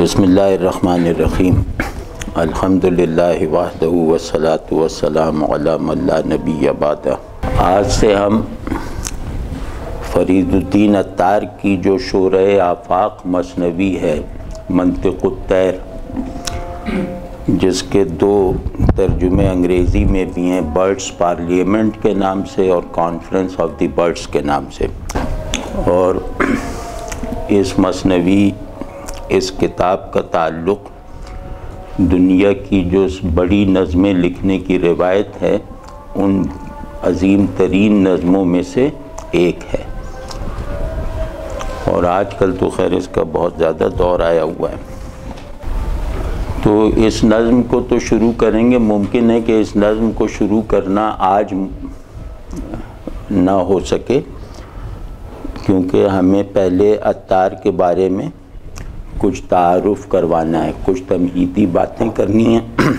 بسم اللہ الرحمن الرحیم الحمدللہ وحدہ والصلاة والسلام علی من لا نبی بعدہ۔ آج سے ہم فرید الدین عطار کی جو شورۂ آفاق مثنوی ہے منطق الطیر، جس کے دو ترجمے انگریزی میں بھی ہیں، برڈس پارلیمنٹ کے نام سے اور کانفرنس آف دی برڈس کے نام سے، اور اس مثنوی اس کتاب کا تعلق دنیا کی جو بڑی نظمیں لکھنے کی روایت ہے ان عظیم ترین نظموں میں سے ایک ہے، اور آج کل تو خیر اس کا بہت زیادہ دور آیا ہوا ہے۔ تو اس نظم کو تو شروع کریں گے، ممکن ہے کہ اس نظم کو شروع کرنا آج نہ ہو سکے، کیونکہ ہمیں پہلے عطار کے بارے میں کچھ تعارف کروانا ہے، کچھ تمہیدی باتیں کرنی ہیں۔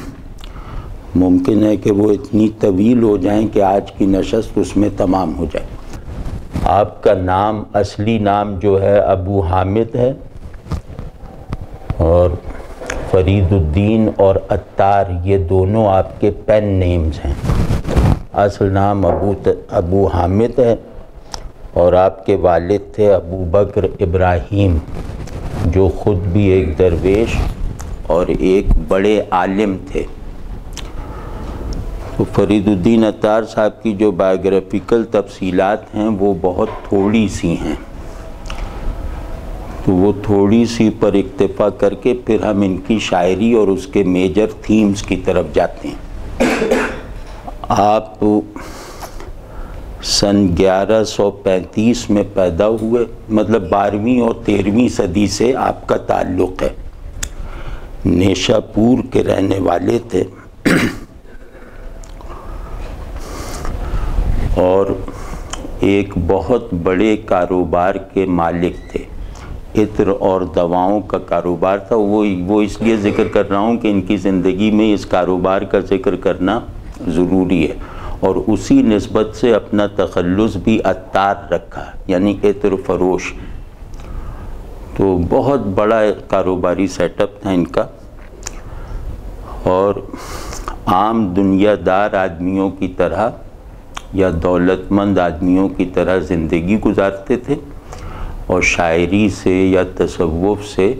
ممکن ہے کہ وہ اتنی طویل ہو جائیں کہ آج کی نشست اس میں تمام ہو جائے۔ آپ کا نام، اصلی نام جو ہے ابو حامد ہے، اور فرید الدین اور عطار یہ دونوں آپ کے پین نیمز ہیں۔ اصل نام ابو حامد ہے، اور آپ کے والد تھے ابو بکر ابراہیم، جو خود بھی ایک درویش اور ایک بڑے عالم تھے۔ تو فرید الدین عطار صاحب کی جو بایوگرافیکل تفصیلات ہیں وہ بہت تھوڑی سی ہیں، تو وہ تھوڑی سی پر اکتفا کر کے پھر ہم ان کی شاعری اور اس کے میجر تھیمز کی طرف جاتے ہیں۔ آپ سن 1135 میں پیدا ہوئے، مطلب 12ویں اور 13ویں صدی سے آپ کا تعلق ہے۔ نیشا پور کے رہنے والے تھے، اور ایک بہت بڑے کاروبار کے مالک تھے۔ عطر اور دواؤں کا کاروبار تھا۔ وہ اس لیے ذکر کر رہا ہوں کہ ان کی زندگی میں اس کاروبار کا ذکر کرنا ضروری ہے، اور اسی نسبت سے اپنا تخلص بھی عطار رکھا، یعنی عطر فروش۔ تو بہت بڑا کاروباری سیٹ اپ تھا ان کا، اور عام دنیا دار آدمیوں کی طرح یا دولت مند آدمیوں کی طرح زندگی گزارتے تھے، اور شاعری سے یا تصوف سے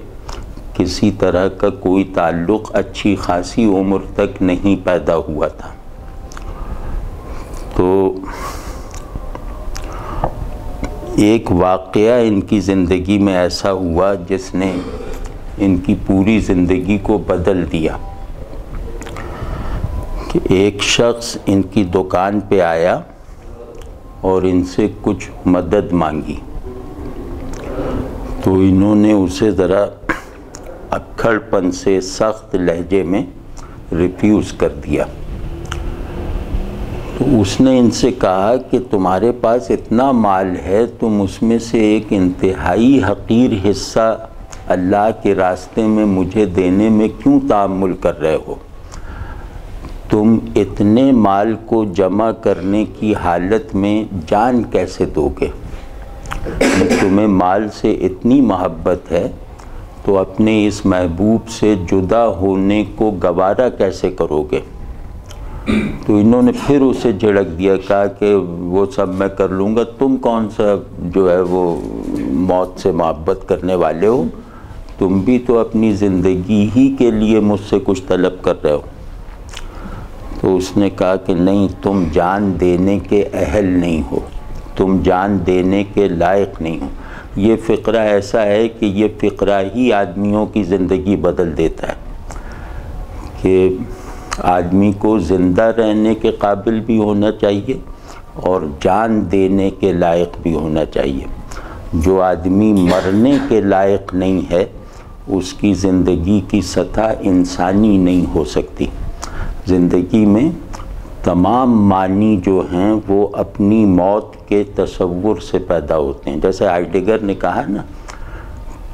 کسی طرح کا کوئی تعلق اچھی خاصی عمر تک نہیں پیدا ہوا تھا۔ تو ایک واقعہ ان کی زندگی میں ایسا ہوا جس نے ان کی پوری زندگی کو بدل دیا، کہ ایک شخص ان کی دکان پہ آیا اور ان سے کچھ مدد مانگی، تو انہوں نے اسے ذرا اکھڑ پن سے سخت لہجے میں ریفیوز کر دیا۔ تو اس نے ان سے کہا کہ تمہارے پاس اتنا مال ہے، تم اس میں سے ایک انتہائی حقیر حصہ اللہ کے راستے میں مجھے دینے میں کیوں تحمل کر رہے ہو؟ تم اتنے مال کو جمع کرنے کی حالت میں جان کیسے دو گے؟ تمہیں مال سے اتنی محبت ہے تو اپنے اس محبوب سے جدا ہونے کو گوارا کیسے کرو گے؟ تو انہوں نے پھر اسے جھڑک دیا، کہا کہ وہ سب میں کر لوں گا، تم کون سا جو ہے وہ موت سے محبت کرنے والے ہو؟ تم بھی تو اپنی زندگی ہی کے لیے مجھ سے کچھ طلب کر رہے ہو۔ تو اس نے کہا کہ نہیں، تم جان دینے کے اہل نہیں ہو، تم جان دینے کے لائق نہیں ہو۔ یہ فقرہ ایسا ہے کہ یہ فقرہ ہی آدمیوں کی زندگی بدل دیتا ہے، کہ آدمی کو زندہ رہنے کے قابل بھی ہونا چاہیے اور جان دینے کے لائق بھی ہونا چاہیے۔ جو آدمی مرنے کے لائق نہیں ہے، اس کی زندگی کی سطح انسانی نہیں ہو سکتی۔ زندگی میں تمام معنی جو ہیں وہ اپنی موت کے تصور سے پیدا ہوتے ہیں۔ جیسے ہائیڈگر نے کہا نا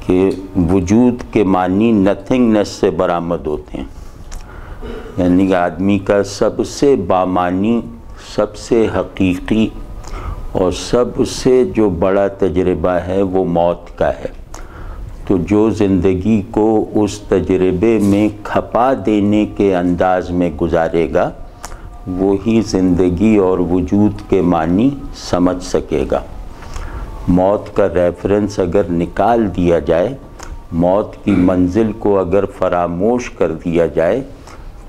کہ وجود کے معنی نتھنگنس سے برآمد ہوتے ہیں، یعنی کہ آدمی کا سب سے بامعنی، سب سے حقیقی اور سب سے جو بڑا تجربہ ہے وہ موت کا ہے۔ تو جو زندگی کو اس تجربے میں کھپا دینے کے انداز میں گزارے گا وہی زندگی اور وجود کے معنی سمجھ سکے گا۔ موت کا ریفرنس اگر نکال دیا جائے، موت کی منزل کو اگر فراموش کر دیا جائے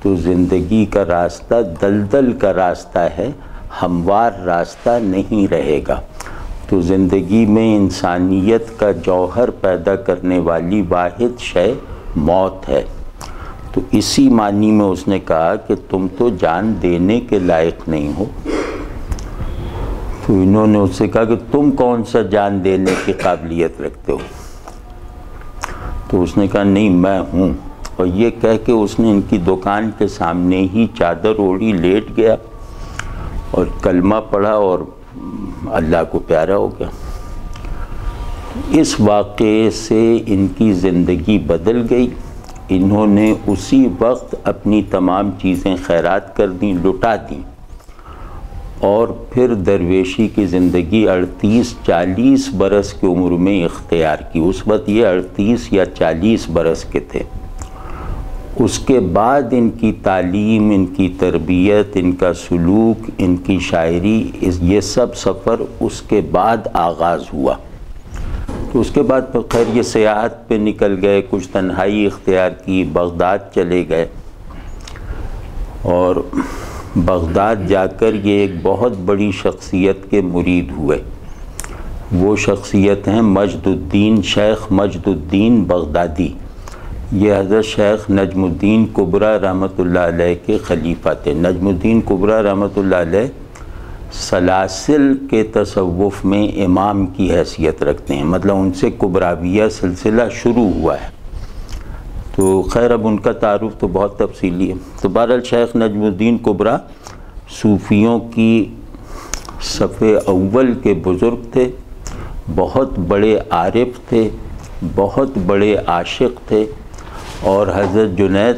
تو زندگی کا راستہ دلدل کا راستہ ہے، ہموار راستہ نہیں رہے گا۔ تو زندگی میں انسانیت کا جوہر پیدا کرنے والی واحد شے موت ہے۔ تو اسی معنی میں اس نے کہا کہ تم تو جان دینے کے لائق نہیں ہو۔ تو انہوں نے اس سے کہا کہ تم کون سا جان دینے کی قابلیت رکھتے ہو؟ تو اس نے کہا نہیں میں ہوں، اور یہ کہہ کے اس نے ان کی دکان کے سامنے ہی چادر اوڑھی لیٹ گیا اور کلمہ پڑھا اور اللہ کو پیارا ہو گیا۔ اس واقعے سے ان کی زندگی بدل گئی۔ انہوں نے اسی وقت اپنی تمام چیزیں خیرات کر دیں، لٹا دیں، اور پھر درویشی کی زندگی 38-40 برس کی عمر میں اختیار کی۔ اس وقت یہ 38 یا 40 برس کے تھے۔ اس کے بعد ان کی تعلیم، ان کی تربیت، ان کا سلوک، ان کی شاعری، یہ سب سفر اس کے بعد آغاز ہوا۔ تو اس کے بعد خیر یہ سیاحت پہ نکل گئے، کچھ تنہائی اختیار کی، بغداد چلے گئے، اور بغداد جا کر یہ ایک بہت بڑی شخصیت کے مرید ہوئے۔ وہ شخصیت ہیں مجد الدین، شیخ مجد الدین بغدادی۔ یہ حضرت شیخ نجم الدین کبریٰ رحمۃ اللہ علیہ کے خلیفہ تھے۔ نجم الدین کبریٰ رحمۃ اللہ علیہ سلاسل کے تصوف میں امام کی حیثیت رکھتے ہیں، مطلب ان سے کبراویہ سلسلہ شروع ہوا ہے۔ تو خیر اب ان کا تعارف تو بہت تفصیلی ہے۔ تو بہرحال شیخ نجم الدین کبریٰ صوفیوں کی صف اول کے بزرگ تھے، بہت بڑے عارف تھے، بہت بڑے عاشق تھے، اور حضرت جنید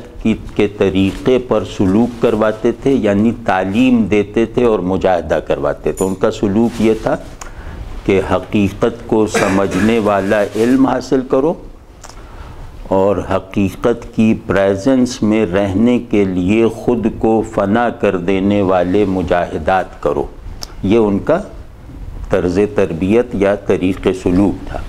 کے طریقے پر سلوک کرواتے تھے، یعنی تعلیم دیتے تھے اور مجاہدہ کرواتے تھے۔ ان کا سلوک یہ تھا کہ حقیقت کو سمجھنے والا علم حاصل کرو اور حقیقت کی پریزنس میں رہنے کے لیے خود کو فنا کر دینے والے مجاہدات کرو۔ یہ ان کا طرز تربیت یا طریق سلوک تھا۔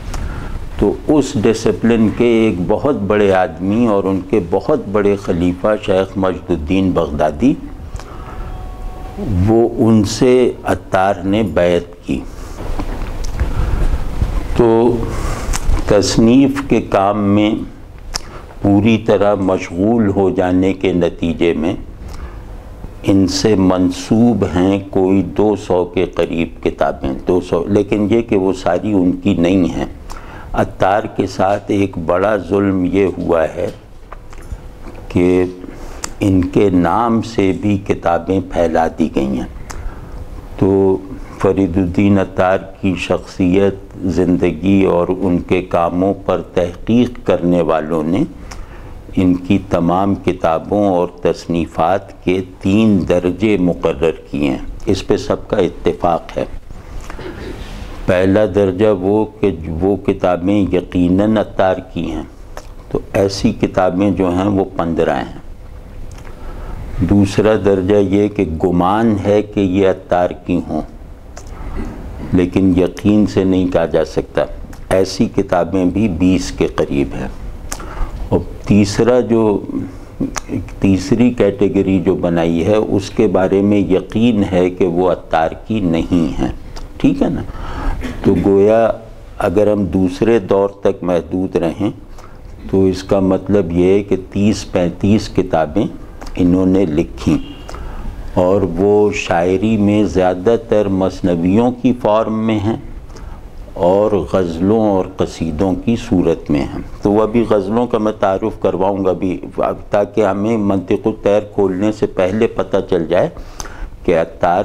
تو اس ڈسپلن کے ایک بہت بڑے آدمی اور ان کے بہت بڑے خلیفہ شیخ مجد الدین بغدادی، وہ ان سے عطار نے بیعت کی۔ تو تصنیف کے کام میں پوری طرح مشغول ہو جانے کے نتیجے میں ان سے منسوب ہیں کوئی 200 کے قریب کتابیں، 200، لیکن یہ کہ وہ ساری ان کی نہیں ہیں۔ عطار کے ساتھ ایک بڑا ظلم یہ ہوا ہے کہ ان کے نام سے بھی کتابیں پھیلا دی گئی ہیں۔ تو فرید الدین عطار کی شخصیت، زندگی اور ان کے کاموں پر تحقیق کرنے والوں نے ان کی تمام کتابوں اور تصنیفات کے 3 درجے مقرر کیے ہیں۔ اس پہ سب کا اتفاق ہے۔ پہلا درجہ وہ کہ وہ کتابیں یقیناً عطار کی ہیں، تو ایسی کتابیں جو ہیں وہ 15 ہیں۔ دوسرا درجہ یہ کہ گمان ہے کہ یہ عطار کی ہوں، لیکن یقین سے نہیں کہا جا سکتا، ایسی کتابیں بھی 20 کے قریب ہیں۔ اور تیسری کیٹیگری جو بنائی ہے اس کے بارے میں یقین ہے کہ وہ عطار کی نہیں ہیں، ٹھیک ہے نا۔ تو گویا اگر ہم دوسرے دور تک محدود رہیں تو اس کا مطلب یہ ہے کہ 30-35 کتابیں انہوں نے لکھیں، اور وہ شاعری میں زیادہ تر مثنویوں کی فارم میں ہیں اور غزلوں اور قصیدوں کی صورت میں ہیں۔ تو وہ ابھی غزلوں کا میں تعارف کرواؤں گا بھی، تاکہ ہمیں منطق الطیر کھولنے سے پہلے پتہ چل جائے کہ عطار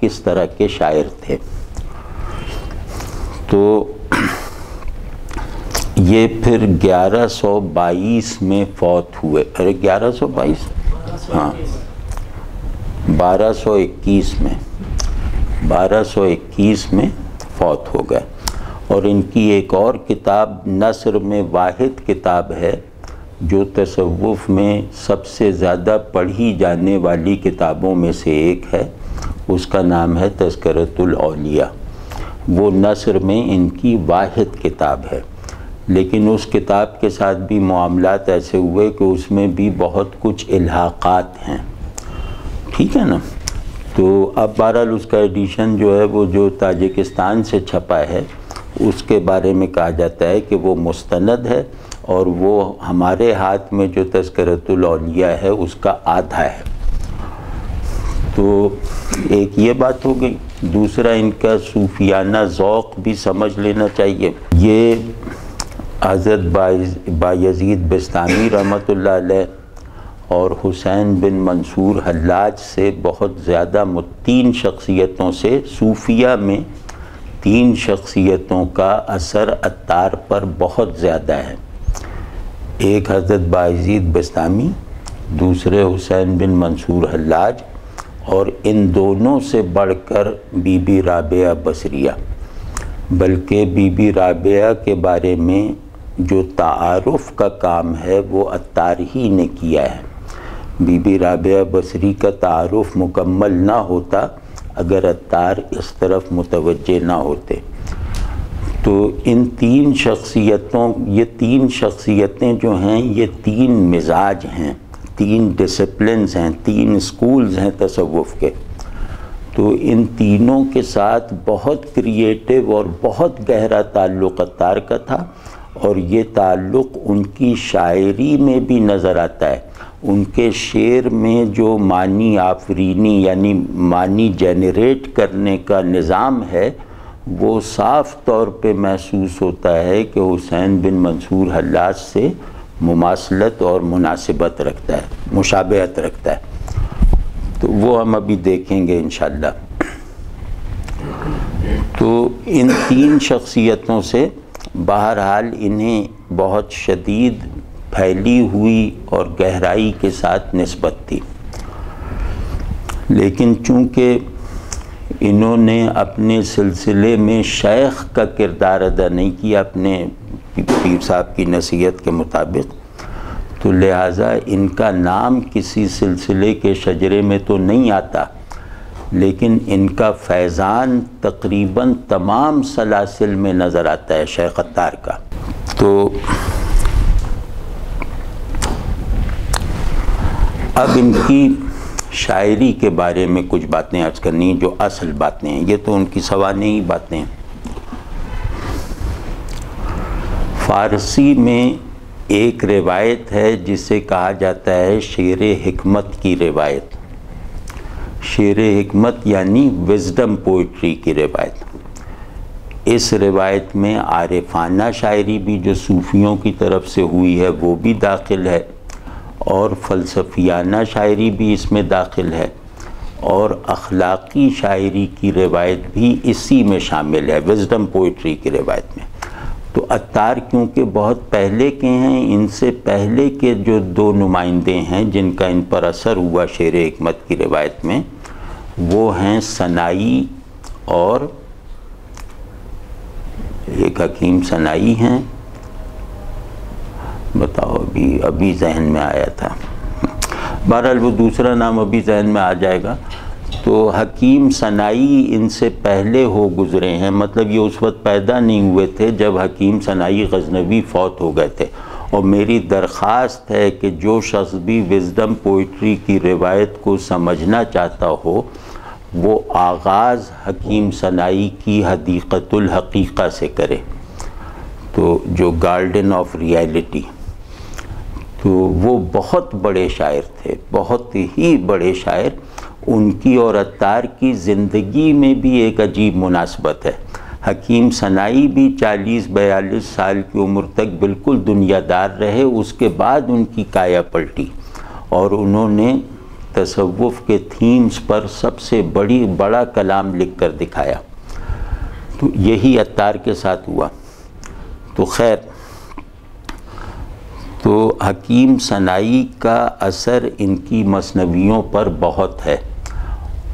کس طرح کے شاعر تھے۔ تو یہ پھر 1122 میں فوت ہوئے، 1122 ہاں 1221 میں فوت ہو گئے، اور ان کی ایک اور کتاب نثر میں واحد کتاب ہے جو تصوف میں سب سے زیادہ پڑھی جانے والی کتابوں میں سے ایک ہے، اس کا نام ہے تذکرۃ الاولیاء۔ وہ نثر میں ان کی واحد کتاب ہے، لیکن اس کتاب کے ساتھ بھی معاملات ایسے ہوئے کہ اس میں بھی بہت کچھ الحاقات ہیں، ٹھیک ہے نا۔ تو اب بہرحال اس کا ایڈیشن جو ہے وہ جو تاجکستان سے چھپا ہے اس کے بارے میں کہا جاتا ہے کہ وہ مستند ہے، اور وہ ہمارے ہاتھ میں جو تذکرۃ الاولیاء ہے اس کا آدھا ہے۔ تو ایک یہ بات ہو گئی، دوسرا ان کا صوفیانہ ذوق بھی سمجھ لینا چاہیے۔ یہ حضرت بایزید بستامی رحمۃ اللہ علیہ اور حسین بن منصور حلاج سے بہت زیادہ تین شخصیتوں سے، صوفیہ میں تین شخصیتوں کا اثر عطار پر بہت زیادہ ہے۔ ایک حضرت بایزید بستامی، دوسرے حسین بن منصور حلاج، اور ان دونوں سے بڑھ کر بی بی رابعہ بصریہ۔ بلکہ بی بی رابعہ کے بارے میں جو تعارف کا کام ہے وہ عطار ہی نے کیا ہے۔ بی بی رابعہ بصری کا تعارف مکمل نہ ہوتا اگر عطار اس طرف متوجہ نہ ہوتے۔ تو ان تین شخصیتوں، یہ تین شخصیتیں جو ہیں یہ تین مزاج ہیں، تین ڈسپلنز ہیں، تین سکولز ہیں تصوف کے۔ تو ان تینوں کے ساتھ بہت کریٹیو اور بہت گہرا تعلق عطار کا تھا، اور یہ تعلق ان کی شاعری میں بھی نظر آتا ہے۔ ان کے شعر میں جو معنی آفرینی یعنی معنی جنریٹ کرنے کا نظام ہے وہ صاف طور پہ محسوس ہوتا ہے کہ حسین بن منصور حلاج سے مماثلت اور مناسبت رکھتا ہے، مشابہت رکھتا ہے۔ تو وہ ہم ابھی دیکھیں گے انشاءاللہ۔ تو ان تین شخصیتوں سے بہرحال انہیں بہت شدید پھیلی ہوئی اور گہرائی کے ساتھ نسبت تھی، لیکن چونکہ انہوں نے اپنے سلسلے میں شیخ کا کردار ادا نہیں کیا اپنے پیر صاحب کی نصیحت کے مطابق، تو لہٰذا ان کا نام کسی سلسلے کے شجرے میں تو نہیں آتا، لیکن ان کا فیضان تقریباً تمام سلاسل میں نظر آتا ہے شیخ عطار کا۔ تو اب ان کی شاعری کے بارے میں کچھ باتیں عرض کرنی ہیں جو اصل باتیں ہیں، یہ تو ان کی سوانحی باتیں ہیں۔ فارسی میں ایک روایت ہے جسے کہا جاتا ہے شعر حکمت کی روایت۔ شعر حکمت یعنی وزڈم پوئٹری کی روایت۔ اس روایت میں عارفانہ شاعری بھی جو صوفیوں کی طرف سے ہوئی ہے وہ بھی داخل ہے، اور فلسفیانہ شاعری بھی اس میں داخل ہے، اور اخلاقی شاعری کی روایت بھی اسی میں شامل ہے، وزڈم پوئٹری کی روایت میں۔ تو عطار کیونکہ بہت پہلے کے ہیں، ان سے پہلے کے جو دو نمائندے ہیں جن کا ان پر اثر ہوا شعر حکمت کی روایت میں، وہ ہیں سنائی اور ایک حکیم سنائی ہیں، بتاؤ ابھی ذہن میں آیا تھا، بہرحال وہ دوسرا نام ابھی ذہن میں آ جائے گا۔ تو حکیم سنائی ان سے پہلے ہو گزرے ہیں، مطلب یہ اس وقت پیدا نہیں ہوئے تھے جب حکیم سنائی غزنوی فوت ہو گئے تھے۔ اور میری درخواست ہے کہ جو شخص بھی وزڈم پوئٹری کی روایت کو سمجھنا چاہتا ہو وہ آغاز حکیم سنائی کی حدیقۃ الحقیقہ سے کرے، تو جو گارڈن آف ریئلٹی۔ تو وہ بہت بڑے شاعر تھے، بہت ہی بڑے شاعر۔ ان کی اور عطار کی زندگی میں بھی ایک عجیب مناسبت ہے۔ حکیم سنائی بھی 40-42 سال کی عمر تک بالکل دنیا دار رہے، اس کے بعد ان کی کایا پلٹی، اور انہوں نے تصوف کے تھیمز پر سب سے بڑا کلام لکھ کر دکھایا۔ تو یہی عطار کے ساتھ ہوا۔ تو خیر، تو حکیم سنائی کا اثر ان کی مثنویوں پر بہت ہے،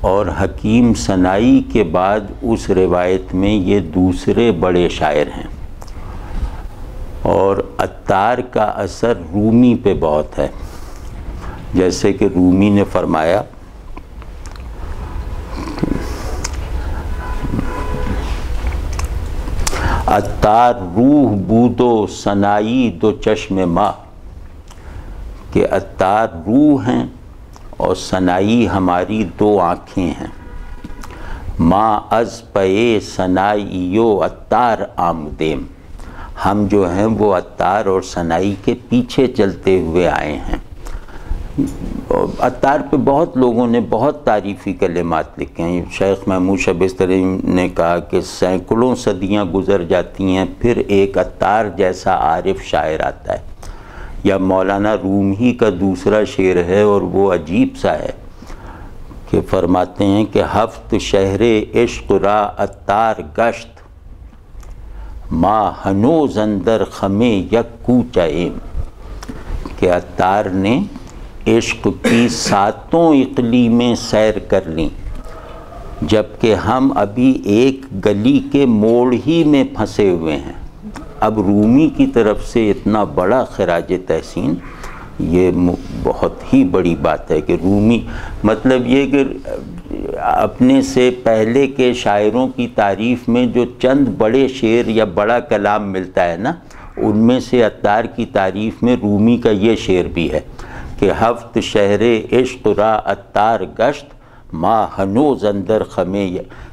اور حکیم سنائی کے بعد اس روایت میں یہ دوسرے بڑے شاعر ہیں، اور عطار کا اثر رومی پہ بہت ہے، جیسے کہ رومی نے فرمایا عطار روح بود و سنائی دو چشم ماں، کہ عطار روح ہیں اور سنائی ہماری دو آنکھیں ہیں، ماں از پے سنائیو عطار آمدیم، ہم جو ہیں وہ عطار اور سنائی کے پیچھے چلتے ہوئے آئے ہیں۔ عطار پہ بہت لوگوں نے بہت تعریفی کلمات لکھے ہیں۔ شیخ محمود شبستری نے کہا کہ سینکڑوں صدیاں گزر جاتی ہیں پھر ایک عطار جیسا عارف شاعر آتا ہے، یا مولانا روم ہی کا دوسرا شعر ہے اور وہ عجیب سا ہے کہ فرماتے ہیں کہ ہفت شہر عشق را عطار گشت، ما ہنوز اندر خمے یک کوچہ ایم، کہ عطار نے عشق کی 7 اقلیمیں سیر کر لیں جبکہ ہم ابھی ایک گلی کے موڑ ہی میں پھنسے ہوئے ہیں۔ اب رومی کی طرف سے اتنا بڑا خراج تحسین، یہ بہت ہی بڑی بات ہے کہ رومی، مطلب یہ کہ اپنے سے پہلے کے شاعروں کی تعریف میں جو چند بڑے شعر یا بڑا کلام ملتا ہے نا، ان میں سے عطار کی تعریف میں رومی کا یہ شعر بھی ہے کہ ہفت شہر عشق را عطار گشت، ما ہنوز اندر خمے۔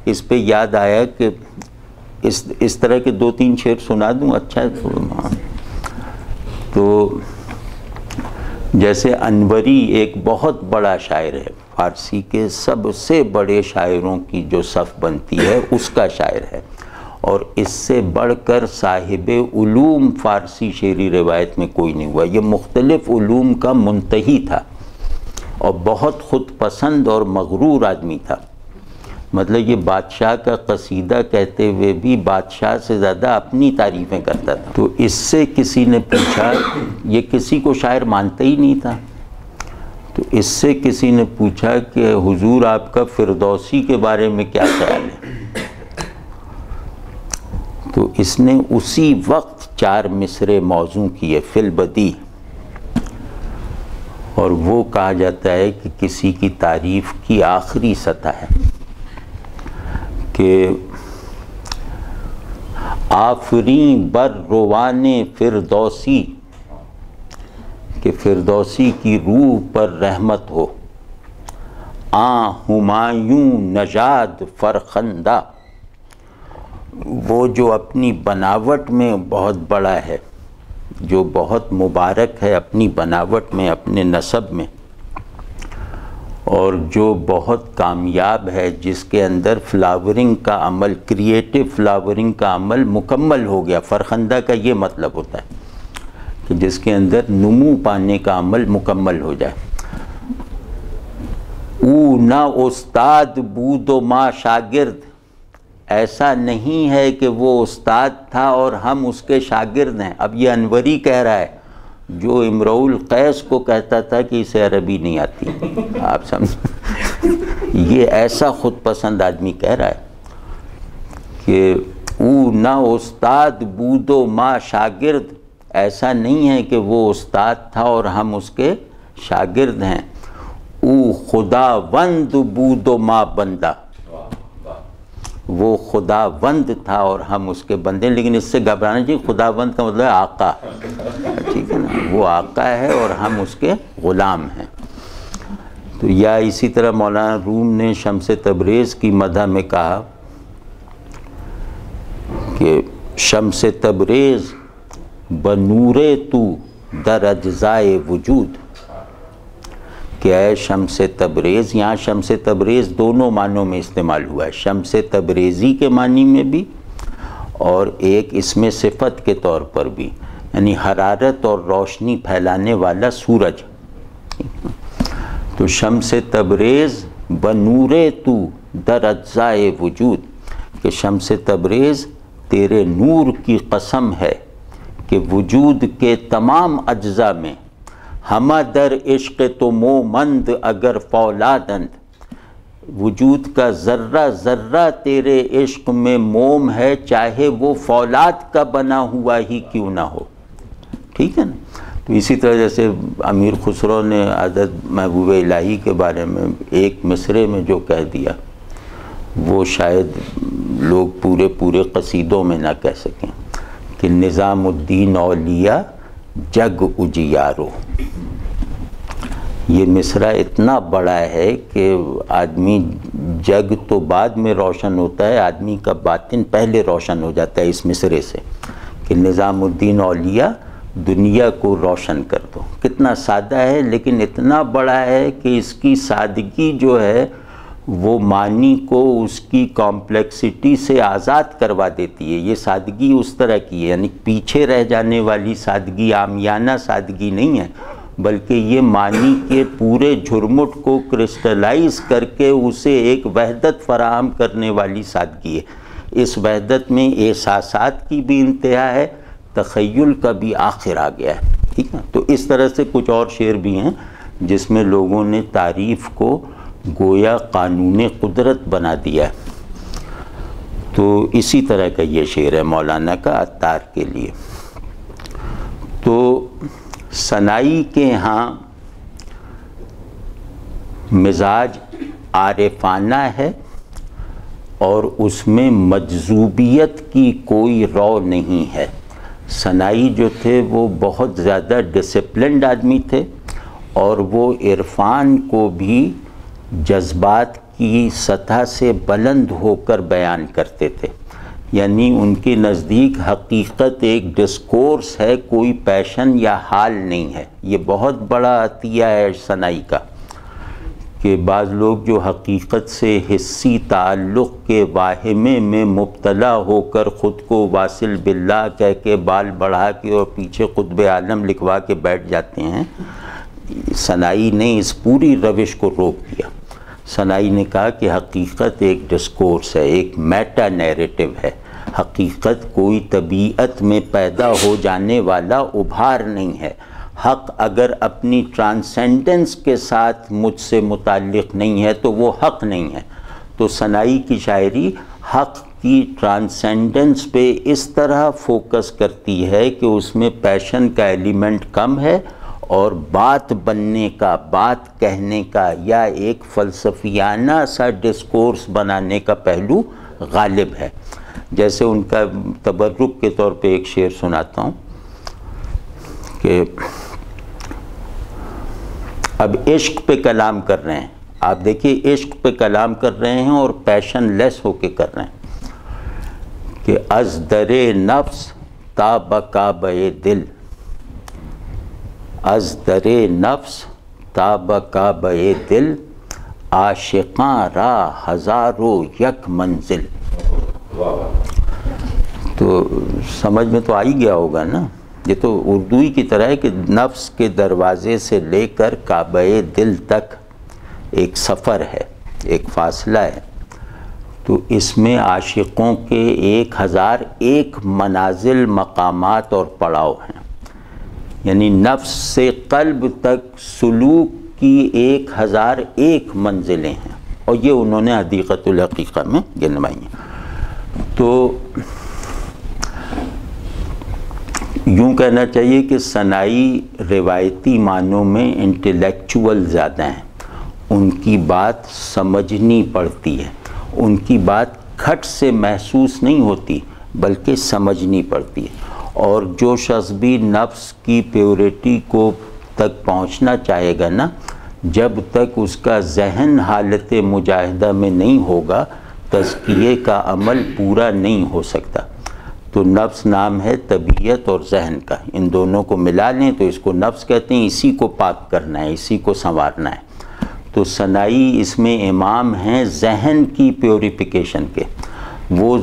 اس پہ یاد آیا کہ اس طرح کے 2-3 شعر سنا دوں، اچھا ہے؟ تو جیسے انوری ایک بہت بڑا شاعر ہے، فارسی کے سب سے بڑے شاعروں کی جو صف بنتی ہے اس کا شاعر ہے، اور اس سے بڑھ کر صاحب علوم فارسی شعری روایت میں کوئی نہیں ہوا۔ یہ مختلف علوم کا منتہی تھا اور بہت خود پسند اور مغرور آدمی تھا، مطلب یہ بادشاہ کا قصیدہ کہتے ہوئے بھی بادشاہ سے زیادہ اپنی تعریفیں کرتا تھا۔ تو اس سے کسی نے پوچھا، یہ کسی کو شاعر مانتا ہی نہیں تھا، تو اس سے کسی نے پوچھا کہ حضور آپ کا فردوسی کے بارے میں کیا خیال ہے؟ تو اس نے اسی وقت 4 مصرے موزوں کیے فی البدیع، اور وہ کہا جاتا ہے کہ کسی کی تعریف کی آخری سطح ہے کہ آفرین بر روان فردوسی، کہ فردوسی کی روح پر رحمت ہو، آن ہمایوں نژاد فرخندہ، وہ جو اپنی بناوٹ میں بہت بڑا ہے، جو بہت مبارک ہے اپنی بناوٹ میں، اپنے نسب میں، اور جو بہت کامیاب ہے، جس کے اندر فلاورنگ کا عمل، کریٹو فلاورنگ کا عمل مکمل ہو گیا۔ فرخندہ کا یہ مطلب ہوتا ہے کہ جس کے اندر نمو پانے کا عمل مکمل ہو جائے۔ او نہ استاد بود و ما شاگرد، ایسا نہیں ہے کہ وہ استاد تھا اور ہم اس کے شاگرد ہیں۔ اب یہ انوری کہہ رہا ہے جو امرؤ القیس کو کہتا تھا کہ اسے عربی نہیں آتی، آپ سمجھ، یہ ایسا خود پسند آدمی کہہ رہا ہے کہ او نہ استاد بود و ما شاگرد، ایسا نہیں ہے کہ وہ استاد تھا اور ہم اس کے شاگرد ہیں۔ او خدا وند بود و ما بندہ، وہ خدا وند تھا اور ہم اس کے بندے، لیکن اس سے گھبرانا چاہیے، خدا وند کا مطلب ہے آقا، ٹھیک ہے نا، وہ آقا ہے اور ہم اس کے غلام ہیں۔ تو یا اسی طرح مولانا روم نے شمس تبریز کی مدح میں کہا کہ شمس تبریز بنور تو در اجزائے وجود، کہ اے شمس تبریز، یہاں شمس تبریز دونوں معنوں میں استعمال ہوا ہے، شمس تبریزی کے معنی میں بھی اور ایک اسم صفت کے طور پر بھی، یعنی حرارت اور روشنی پھیلانے والا سورج۔ تو شمس تبریز بنور تو در اجزائے وجود، کہ شمس تبریز تیرے نور کی قسم ہے کہ وجود کے تمام اجزاء میں ہمہ در عشق تو مومند اگر فولادند، وجود کا ذرہ ذرہ تیرے عشق میں موم ہے، چاہے وہ فولاد کا بنا ہوا ہی کیوں نہ ہو. ٹھیک ہے نا. تو اسی طرح جیسے امیر خسرو نے حضرت محبوب الہی کے بارے میں ایک مصرے میں جو کہہ دیا وہ شاید لوگ پورے قصیدوں میں نہ کہہ سکیں کہ نظام الدین اولیاء جگ اجیارو. یہ مصرع اتنا بڑا ہے کہ آدمی جگ تو بعد میں روشن ہوتا ہے، آدمی کا باطن پہلے روشن ہو جاتا ہے اس مصرے سے کہ نظام الدین اولیاء دنیا کو روشن کر دو. کتنا سادہ ہے لیکن اتنا بڑا ہے کہ اس کی سادگی جو ہے وہ معنی کو اس کی کمپلیکسٹی سے آزاد کروا دیتی ہے. یہ سادگی اس طرح کی ہے، یعنی پیچھے رہ جانے والی سادگی، عامیانہ سادگی نہیں ہے، بلکہ یہ معنی کے پورے جھرمٹ کو کرسٹلائز کر کے اسے ایک وحدت فراہم کرنے والی سادگی ہے. اس وحدت میں احساسات کی بھی انتہا ہے، تخیل کا بھی آخر آ گیا ہے. ٹھیک ہے. تو اس طرح سے کچھ اور شعر بھی ہیں جس میں لوگوں نے تعریف کو گویا قانون قدرت بنا دیا ہے. تو اسی طرح کا یہ شعر ہے مولانا کا عطار کے لیے. تو سنائی کے ہاں مزاج عارفانہ ہے اور اس میں مجذوبیت کی کوئی رو نہیں ہے. سنائی جو تھے وہ بہت زیادہ ڈسپلنڈ آدمی تھے اور وہ عرفان کو بھی جذبات کی سطح سے بلند ہو کر بیان کرتے تھے. یعنی ان کے نزدیک حقیقت ایک ڈسکورس ہے، کوئی پیشن یا حال نہیں ہے. یہ بہت بڑا عطیہ ہے سنائی کا کہ بعض لوگ جو حقیقت سے حسی تعلق کے واہمے میں مبتلا ہو کر خود کو واصل باللہ کہہ کے بال بڑھا کے اور پیچھے قطب عالم لکھوا کے بیٹھ جاتے ہیں، سنائی نے اس پوری روش کو روک دیا. سنائی نے کہا کہ حقیقت ایک ڈسکورس ہے، ایک میٹا نیریٹو ہے. حقیقت کوئی طبیعت میں پیدا ہو جانے والا ابھار نہیں ہے. حق اگر اپنی ٹرانسینڈنس کے ساتھ مجھ سے متعلق نہیں ہے تو وہ حق نہیں ہے. تو سنائی کی شاعری حق کی ٹرانسینڈنس پہ اس طرح فوکس کرتی ہے کہ اس میں پیشن کا ایلیمنٹ کم ہے اور بات بننے کا، بات کہنے کا یا ایک فلسفیانہ سا ڈسکورس بنانے کا پہلو غالب ہے. جیسے ان کا تبرک کے طور پہ ایک شعر سناتا ہوں کہ اب عشق پہ کلام کر رہے ہیں. آپ دیکھیے عشق پہ کلام کر رہے ہیں اور پیشن لیس ہو کے کر رہے ہیں کہ از در نفس تا بکعبہ دل، از در نفس تا بکعبہ دل، عاشقاں را ہزارو یک منزل. تو سمجھ میں تو آ ہی گیا ہوگا نا. یہ تو اردوئی کی طرح ہے کہ نفس کے دروازے سے لے کر کعبہ دل تک ایک سفر ہے، ایک فاصلہ ہے. تو اس میں عاشقوں کے 1001 منازل، مقامات اور پڑاؤ ہیں. یعنی نفس سے قلب تک سلوک کی 1001 منزلیں ہیں اور یہ انہوں نے حدیقۃ الحقیقہ میں گنوائی ہیں. تو یوں کہنا چاہیے کہ سنائی روایتی معنوں میں انٹلیکچول زیادہ ہیں. ان کی بات سمجھنی پڑتی ہے، ان کی بات کھٹ سے محسوس نہیں ہوتی بلکہ سمجھنی پڑتی ہے. اور جو شخص بھی نفس کی پیورٹی کو تک پہنچنا چاہے گا نا، جب تک اس کا ذہن حالت مجاہدہ میں نہیں ہوگا تزکیے کا عمل پورا نہیں ہو سکتا. تو نفس نام ہے طبیعت اور ذہن کا، ان دونوں کو ملا لیں تو اس کو نفس کہتے ہیں. اسی کو پاک کرنا ہے، اسی کو سنوارنا ہے. تو سنائی اس میں امام ہیں ذہن کی پیوریفیکیشن کے. وہ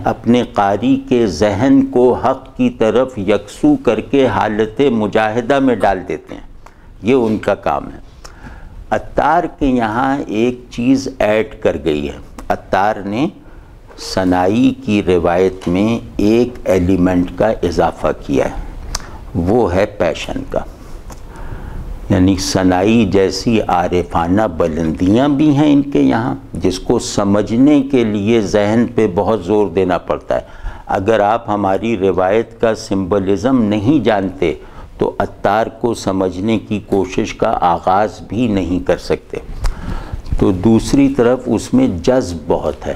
اپنے قاری کے ذہن کو حق کی طرف یکسو کر کے حالت مجاہدہ میں ڈال دیتے ہیں. یہ ان کا کام ہے. عطار کے یہاں ایک چیز ایڈ کر گئی ہے. عطار نے سنائی کی روایت میں ایک ایلیمنٹ کا اضافہ کیا ہے، وہ ہے پیشن کا. یعنی ثنائی جیسی عارفانہ بلندیاں بھی ہیں ان کے یہاں، جس کو سمجھنے کے لیے ذہن پہ بہت زور دینا پڑتا ہے۔ اگر آپ ہماری روایت کا سمبلزم نہیں جانتے تو عطار کو سمجھنے کی کوشش کا آغاز بھی نہیں کر سکتے۔ تو دوسری طرف اس میں جذب بہت ہے،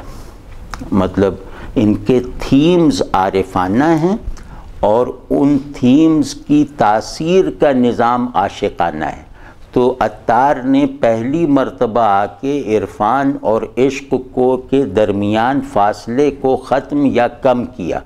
مطلب ان کے تھیمز عارفانہ ہیں اور ان تھیمز کی تاثیر کا نظام عاشقانہ ہے۔ تو عطار نے پہلی مرتبہ آ کے عرفان اور عشق کو کے درمیان فاصلے کو ختم یا کم کیا،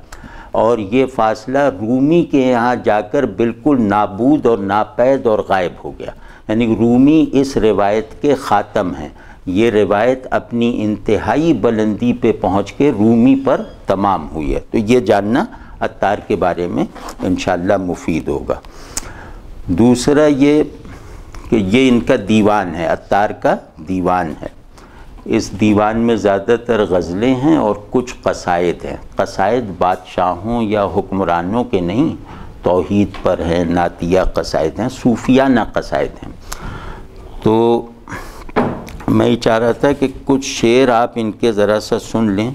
اور یہ فاصلہ رومی کے یہاں جا کر بالکل نابود اور ناپید اور غائب ہو گیا۔ یعنی رومی اس روایت کے خاتم ہیں، یہ روایت اپنی انتہائی بلندی پہ پہنچ کے رومی پر تمام ہوئی ہے۔ تو یہ جاننا عطار کے بارے میں انشاءاللہ مفید ہوگا۔ دوسرا یہ کہ یہ ان کا دیوان ہے، عطار کا دیوان ہے۔ اس دیوان میں زیادہ تر غزلیں ہیں اور کچھ قصائد ہیں۔ قصائد بادشاہوں یا حکمرانوں کے نہیں، توحید پر ہیں، نعتیہ قصائد ہیں، صوفیانہ قصائد ہیں۔ تو میں یہ چاہ رہا تھا کہ کچھ شعر آپ ان کے ذرا سا سن لیں،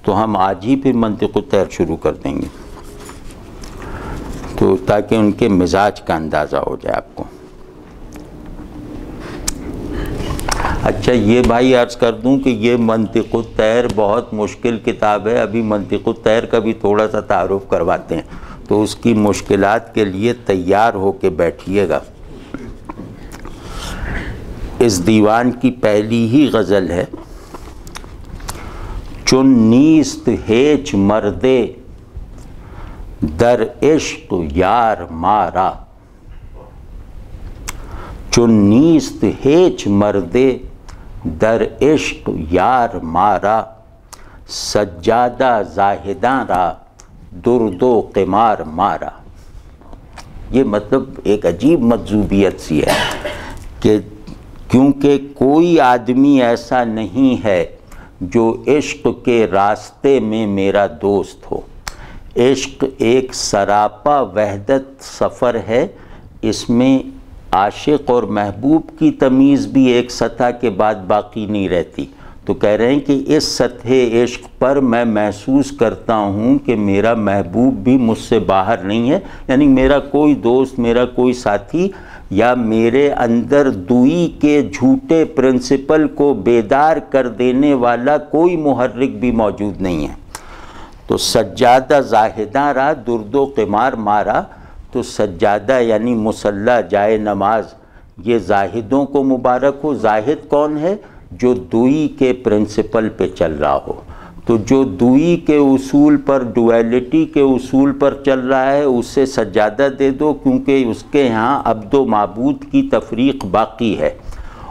تو ہم آج ہی پھر منطق الطیر شروع کر دیں گے، تو تاکہ ان کے مزاج کا اندازہ ہو جائے آپ کو۔ اچھا یہ بھائی عرض کر دوں کہ یہ منطق الطیر بہت مشکل کتاب ہے، ابھی منطق الطیر کا بھی تھوڑا سا تعارف کرواتے ہیں، تو اس کی مشکلات کے لیے تیار ہو کے بیٹھیے گا۔ اس دیوان کی پہلی ہی غزل ہے، چون نیست ہیچ مردے در عشق یار مارا، چون نیست ہیچ مردے در عشق یار مارا، سجادہ زاہداں را درد و قمار مارا۔ یہ مطلب ایک عجیب مجذوبیت سی ہے کہ کیونکہ کوئی آدمی ایسا نہیں ہے جو عشق کے راستے میں میرا دوست ہو۔ عشق ایک سراپا وحدت سفر ہے، اس میں عاشق اور محبوب کی تمیز بھی ایک سطح کے بعد باقی نہیں رہتی۔ تو کہہ رہے ہیں کہ اس سطح عشق پر میں محسوس کرتا ہوں کہ میرا محبوب بھی مجھ سے باہر نہیں ہے، یعنی میرا کوئی دوست، میرا کوئی ساتھی، یا میرے اندر دوئی کے جھوٹے پرنسپل کو بیدار کر دینے والا کوئی محرک بھی موجود نہیں ہے۔ تو سجادہ زاہداں را درد و قمار مارا، تو سجادہ یعنی مصلی جائے نماز، یہ زاہدوں کو مبارک ہو۔ زاہد کون ہے؟ جو دوئی کے پرنسپل پہ چل رہا ہو۔ تو جو دوئی کے اصول پر، ڈویلٹی کے اصول پر چل رہا ہے، اسے سجادہ دے دو، کیونکہ اس کے یہاں عبد و معبود کی تفریق باقی ہے۔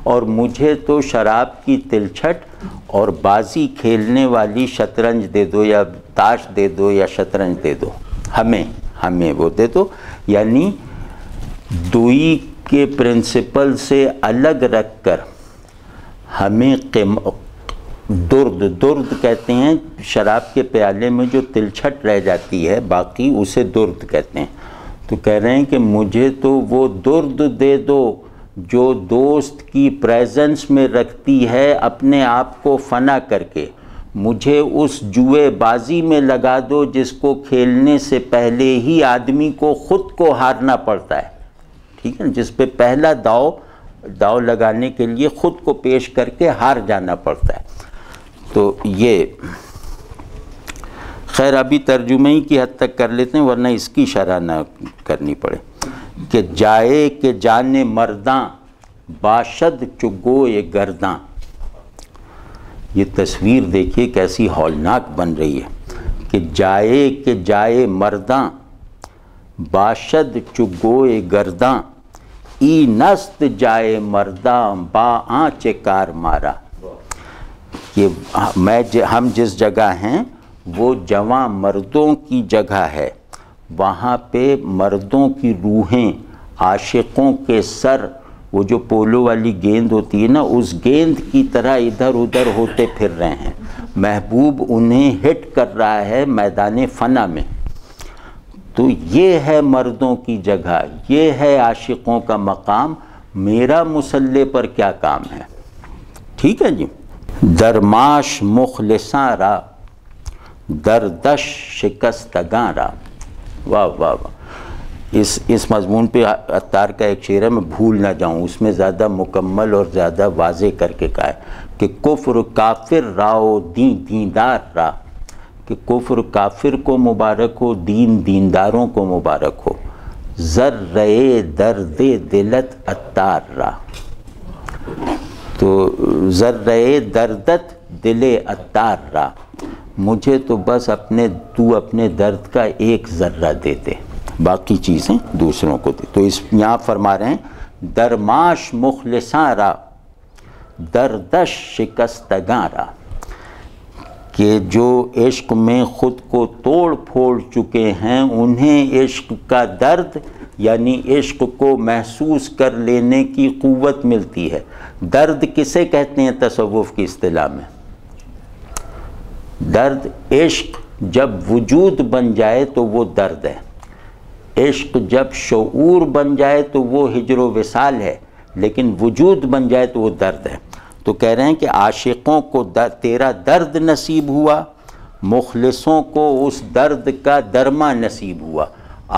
اور مجھے تو شراب کی تلچھٹ اور بازی کھیلنے والی شطرنج دے دو، یا تاش دے دو، یا شطرنج دے دو، ہمیں وہ دے دو۔ یعنی دوئی کے پرنسپل سے الگ رکھ کر ہمیں درد کہتے ہیں، شراب کے پیالے میں جو تلچھٹ رہ جاتی ہے باقی، اسے درد کہتے ہیں۔ تو کہہ رہے ہیں کہ مجھے تو وہ درد دے دو جو دوست کی پریزنس میں رکھتی ہے اپنے آپ کو فنا کر کے، مجھے اس جوئے بازی میں لگا دو جس کو کھیلنے سے پہلے ہی آدمی کو خود کو ہارنا پڑتا ہے، ٹھیک ہے، جس پہ پہلا داؤ لگانے کے لیے خود کو پیش کر کے ہار جانا پڑتا ہے۔ تو یہ خیر ابھی ترجمے ہی کی حد تک کر لیتے ہیں، ورنہ اس کی شرح نہ کرنی پڑے کہ جائے کہ جانے مرداں باشد چگوئے گرداں۔ یہ تصویر دیکھیے کیسی ہولناک بن رہی ہے کہ جائے کہ جائے مرداں باشد چگوئے گرداں، ای نست جائے مرداں با آنچ کار مارا۔ کہ ہم جس جگہ ہیں وہ جوان مردوں کی جگہ ہے، وہاں پہ مردوں کی روحیں عاشقوں کے سر، وہ جو پولو والی گیند ہوتی ہے نا، اس گیند کی طرح ادھر ادھر ہوتے پھر رہے ہیں، محبوب انہیں ہٹ کر رہا ہے میدان فنا میں۔ تو یہ ہے مردوں کی جگہ، یہ ہے عاشقوں کا مقام، میرا مصلے پر کیا کام ہے؟ ٹھیک ہے جی۔ درماش مخلصاں را، دردش شکستگاں را۔ واہ واہ واہ۔ اس مضمون پہ عطار کا ایک شعر ہے، میں بھول نہ جاؤں، اس میں زیادہ مکمل اور زیادہ واضح کر کے کہا ہے کہ کفر کافر راو دین دیندار را، کہ کفر کافر کو مبارک ہو، دین دینداروں کو مبارک ہو۔ ذرے درد دلت عطار را، تو ذرے دردت دل عطار را، مجھے تو بس تو اپنے درد کا ایک ذرہ دے دے، باقی چیزیں دوسروں کو دے۔ تو یہاں فرما رہے ہیں درماش مخلصاں را، دردش شکستگاں را، کہ جو عشق میں خود کو توڑ پھوڑ چکے ہیں انہیں عشق کا درد یعنی عشق کو محسوس کر لینے کی قوت ملتی ہے۔ درد کسے کہتے ہیں تصوف کی اصطلاح میں؟ درد عشق جب وجود بن جائے تو وہ درد ہے، عشق جب شعور بن جائے تو وہ ہجر و وصال ہے، لیکن وجود بن جائے تو وہ درد ہے۔ تو کہہ رہے ہیں کہ عاشقوں کو تیرا درد نصیب ہوا، مخلصوں کو اس درد کا درما نصیب ہوا۔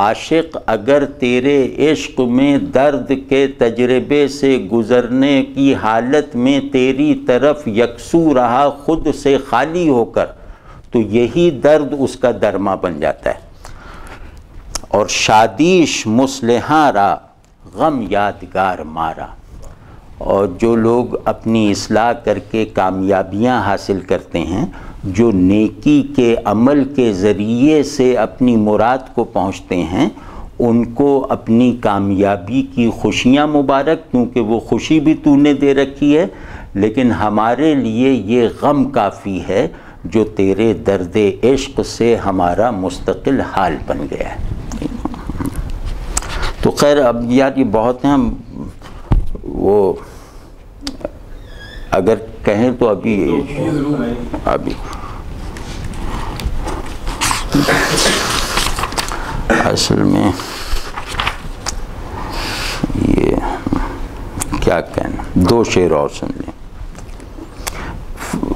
عاشق اگر تیرے عشق میں درد کے تجربے سے گزرنے کی حالت میں تیری طرف یکسو رہا خود سے خالی ہو کر، تو یہی درد اس کا درما بن جاتا ہے۔ اور شادیش مصلحاں را، غم یادگار مارا، اور جو لوگ اپنی اصلاح کر کے کامیابیاں حاصل کرتے ہیں، جو نیکی کے عمل کے ذریعے سے اپنی مراد کو پہنچتے ہیں، ان کو اپنی کامیابی کی خوشیاں مبارک، کیونکہ وہ خوشی بھی تو نے دے رکھی ہے، لیکن ہمارے لیے یہ غم کافی ہے جو تیرے درد عشق سے ہمارا مستقل حال بن گیا ہے۔ تو خیر اب یار یہ بہت ہیں، وہ اگر کہیں تو ابھی اصل میں یہ کیا کہنا، دو شعر اور سن لیں۔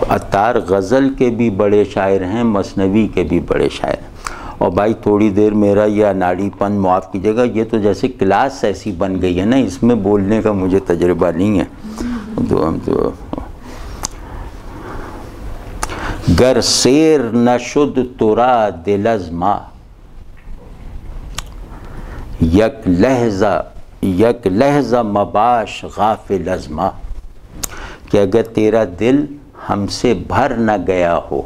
عطار غزل کے بھی بڑے شاعر ہیں، مثنوی کے بھی بڑے شاعر ہیں۔ اور بھائی تھوڑی دیر میرا یہ اناڑی پن معاف کیجیے گا، یہ تو جیسے کلاس ایسی بن گئی ہے نا، اس میں بولنے کا مجھے تجربہ نہیں ہے، تو ہم تو گر سیر نشد ترا دل از ما، یک لحظہ مباش غافل از ما، کہ اگر تیرا دل ہم سے بھر نہ گیا ہو۔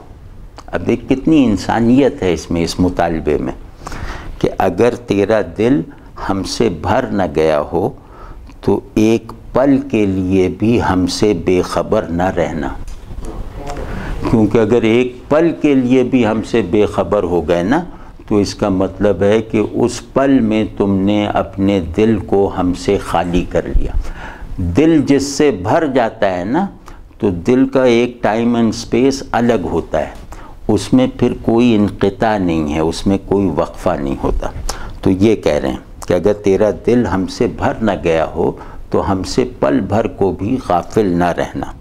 اب ایک کتنی انسانیت ہے اس میں، اس مطالبے میں، کہ اگر تیرا دل ہم سے بھر نہ گیا ہو تو ایک پل کے لیے بھی ہم سے بے خبر نہ رہنا، کیونکہ اگر ایک پل کے لیے بھی ہم سے بے خبر ہو گئے نا، تو اس کا مطلب ہے کہ اس پل میں تم نے اپنے دل کو ہم سے خالی کر لیا۔ دل جس سے بھر جاتا ہے نا، تو دل کا ایک ٹائم اینڈ سپیس الگ ہوتا ہے، اس میں پھر کوئی انقطاع نہیں ہے، اس میں کوئی وقفہ نہیں ہوتا۔ تو یہ کہہ رہے ہیں کہ اگر تیرا دل ہم سے بھر نہ گیا ہو تو ہم سے پل بھر کو بھی غافل نہ رہنا۔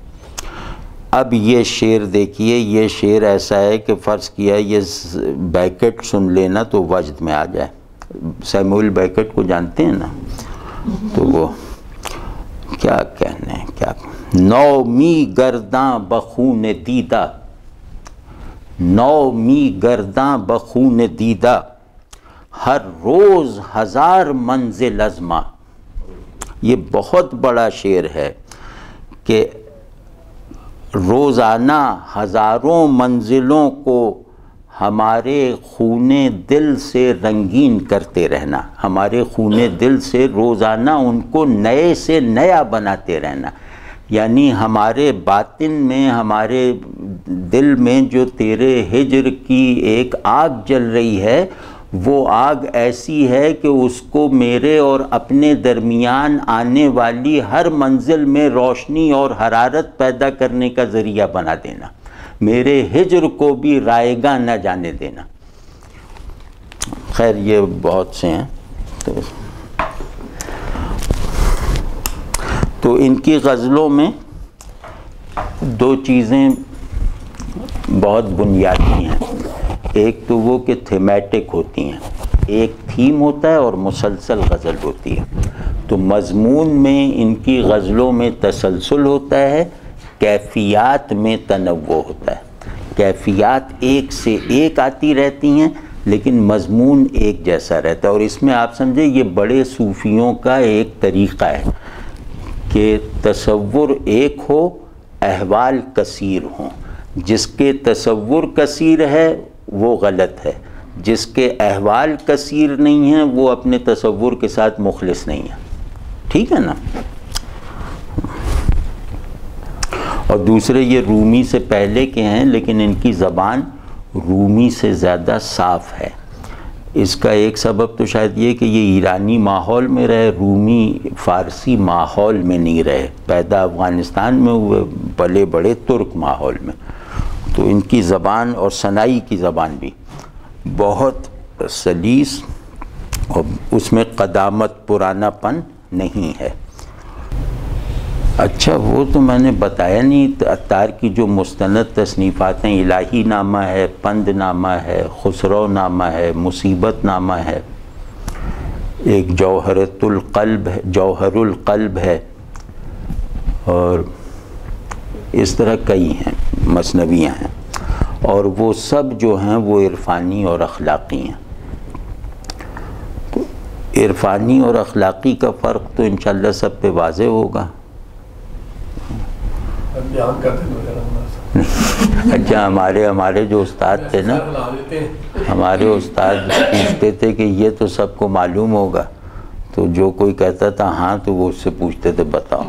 اب یہ شعر دیکھیے، یہ شعر ایسا ہے کہ فرض کیا یہ بیکٹ سن لینا تو وجد میں آ جائے۔ سیموئل بیکٹ کو جانتے ہیں نا، تو وہ کیا کہنے ہیں، کیا نو می گرداں بخون دیدہ، نو می گرداں بخون دیدہ، ہر روز ہزار منزل ازما۔ یہ بہت بڑا شعر ہے کہ روزانہ ہزاروں منزلوں کو ہمارے خون دل سے رنگین کرتے رہنا، ہمارے خون دل سے روزانہ ان کو نئے سے نیا بناتے رہنا، یعنی ہمارے باطن میں، ہمارے دل میں جو تیرے ہجر کی ایک آگ جل رہی ہے، وہ آگ ایسی ہے کہ اس کو میرے اور اپنے درمیان آنے والی ہر منزل میں روشنی اور حرارت پیدا کرنے کا ذریعہ بنا دینا، میرے ہجر کو بھی رائیگاں نہ جانے دینا۔ خیر یہ بہت سے ہیں. تو ان کی غزلوں میں دو چیزیں بہت بنیادی ہیں. ایک تو وہ کہ تھیمیٹک ہوتی ہیں، ایک تھیم ہوتا ہے اور مسلسل غزل ہوتی ہے. تو مضمون میں ان کی غزلوں میں تسلسل ہوتا ہے، کیفیات میں تنوع ہوتا ہے. کیفیات ایک سے ایک آتی رہتی ہیں لیکن مضمون ایک جیسا رہتا ہے. اور اس میں آپ سمجھے یہ بڑے صوفیوں کا ایک طریقہ ہے کہ تصور ایک ہو، احوال کثیر ہوں. جس کے تصور کثیر ہے وہ غلط ہے، جس کے احوال کثیر نہیں ہیں وہ اپنے تصور کے ساتھ مخلص نہیں ہے. ٹھیک ہے نا. اور دوسرے یہ رومی سے پہلے کے ہیں لیکن ان کی زبان رومی سے زیادہ صاف ہے. اس کا ایک سبب تو شاید یہ کہ یہ ایرانی ماحول میں رہے، رومی فارسی ماحول میں نہیں رہے. پیدا افغانستان میں ہوئے، بڑے بڑے ترک ماحول میں. تو ان کی زبان اور صنائی کی زبان بھی بہت سلیس اور اس میں قدامت پرانا پن نہیں ہے. اچھا وہ تو میں نے بتایا نہیں. عطار کی جو مستند تصنیفات ہیں، الہی نامہ ہے، پند نامہ ہے، خسرو نامہ ہے، مصیبت نامہ ہے، ایک جوہرۃ القلب ہے، جوہر القلب ہے، اور اس طرح کئی ہیں، مثنویاں ہیں. اور وہ سب جو ہیں وہ عرفانی اور اخلاقی ہیں. تو عرفانی اور اخلاقی کا فرق تو انشاءاللہ سب پہ واضح ہوگا. اچھا ہمارے جو استاد تھے نا، ہمارے استاد پوچھتے تھے کہ یہ تو سب کو معلوم ہوگا، تو جو کوئی کہتا تھا ہاں تو وہ اس سے پوچھتے تھے بتاؤ.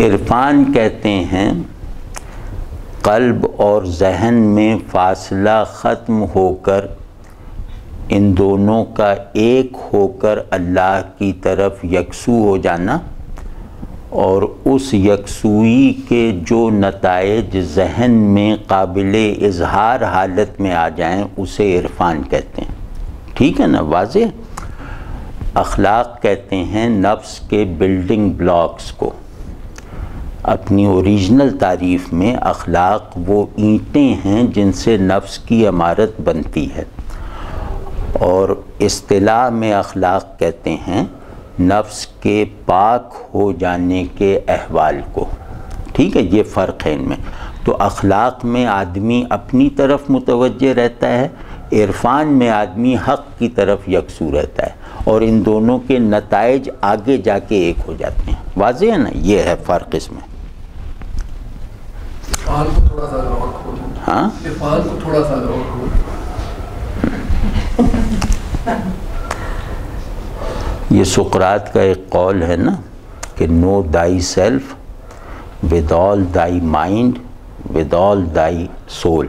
عرفان کہتے ہیں قلب اور ذہن میں فاصلہ ختم ہو کر ان دونوں کا ایک ہو کر اللہ کی طرف یکسو ہو جانا، اور اس یکسوئی کے جو نتائج ذہن میں قابل اظہار حالت میں آ جائیں اسے عرفان کہتے ہیں. ٹھیک ہے نا، واضح. اخلاق کہتے ہیں نفس کے بلڈنگ بلاکس کو. اپنی اوریجنل تعریف میں اخلاق وہ اینٹیں ہیں جن سے نفس کی عمارت بنتی ہے، اور اصطلاح میں اخلاق کہتے ہیں نفس کے پاک ہو جانے کے احوال کو. ٹھیک ہے، یہ فرق ہے ان میں. تو اخلاق میں آدمی اپنی طرف متوجہ رہتا ہے، عرفان میں آدمی حق کی طرف یکسو رہتا ہے، اور ان دونوں کے نتائج آگے جا کے ایک ہو جاتے ہیں. واضح ہے نا، یہ ہے فرق اس میں. ہاں یہ سقراط کا ایک قول ہے نا کہ نو دائی سیلف ود آل دائی مائنڈ ود آل دائی سول.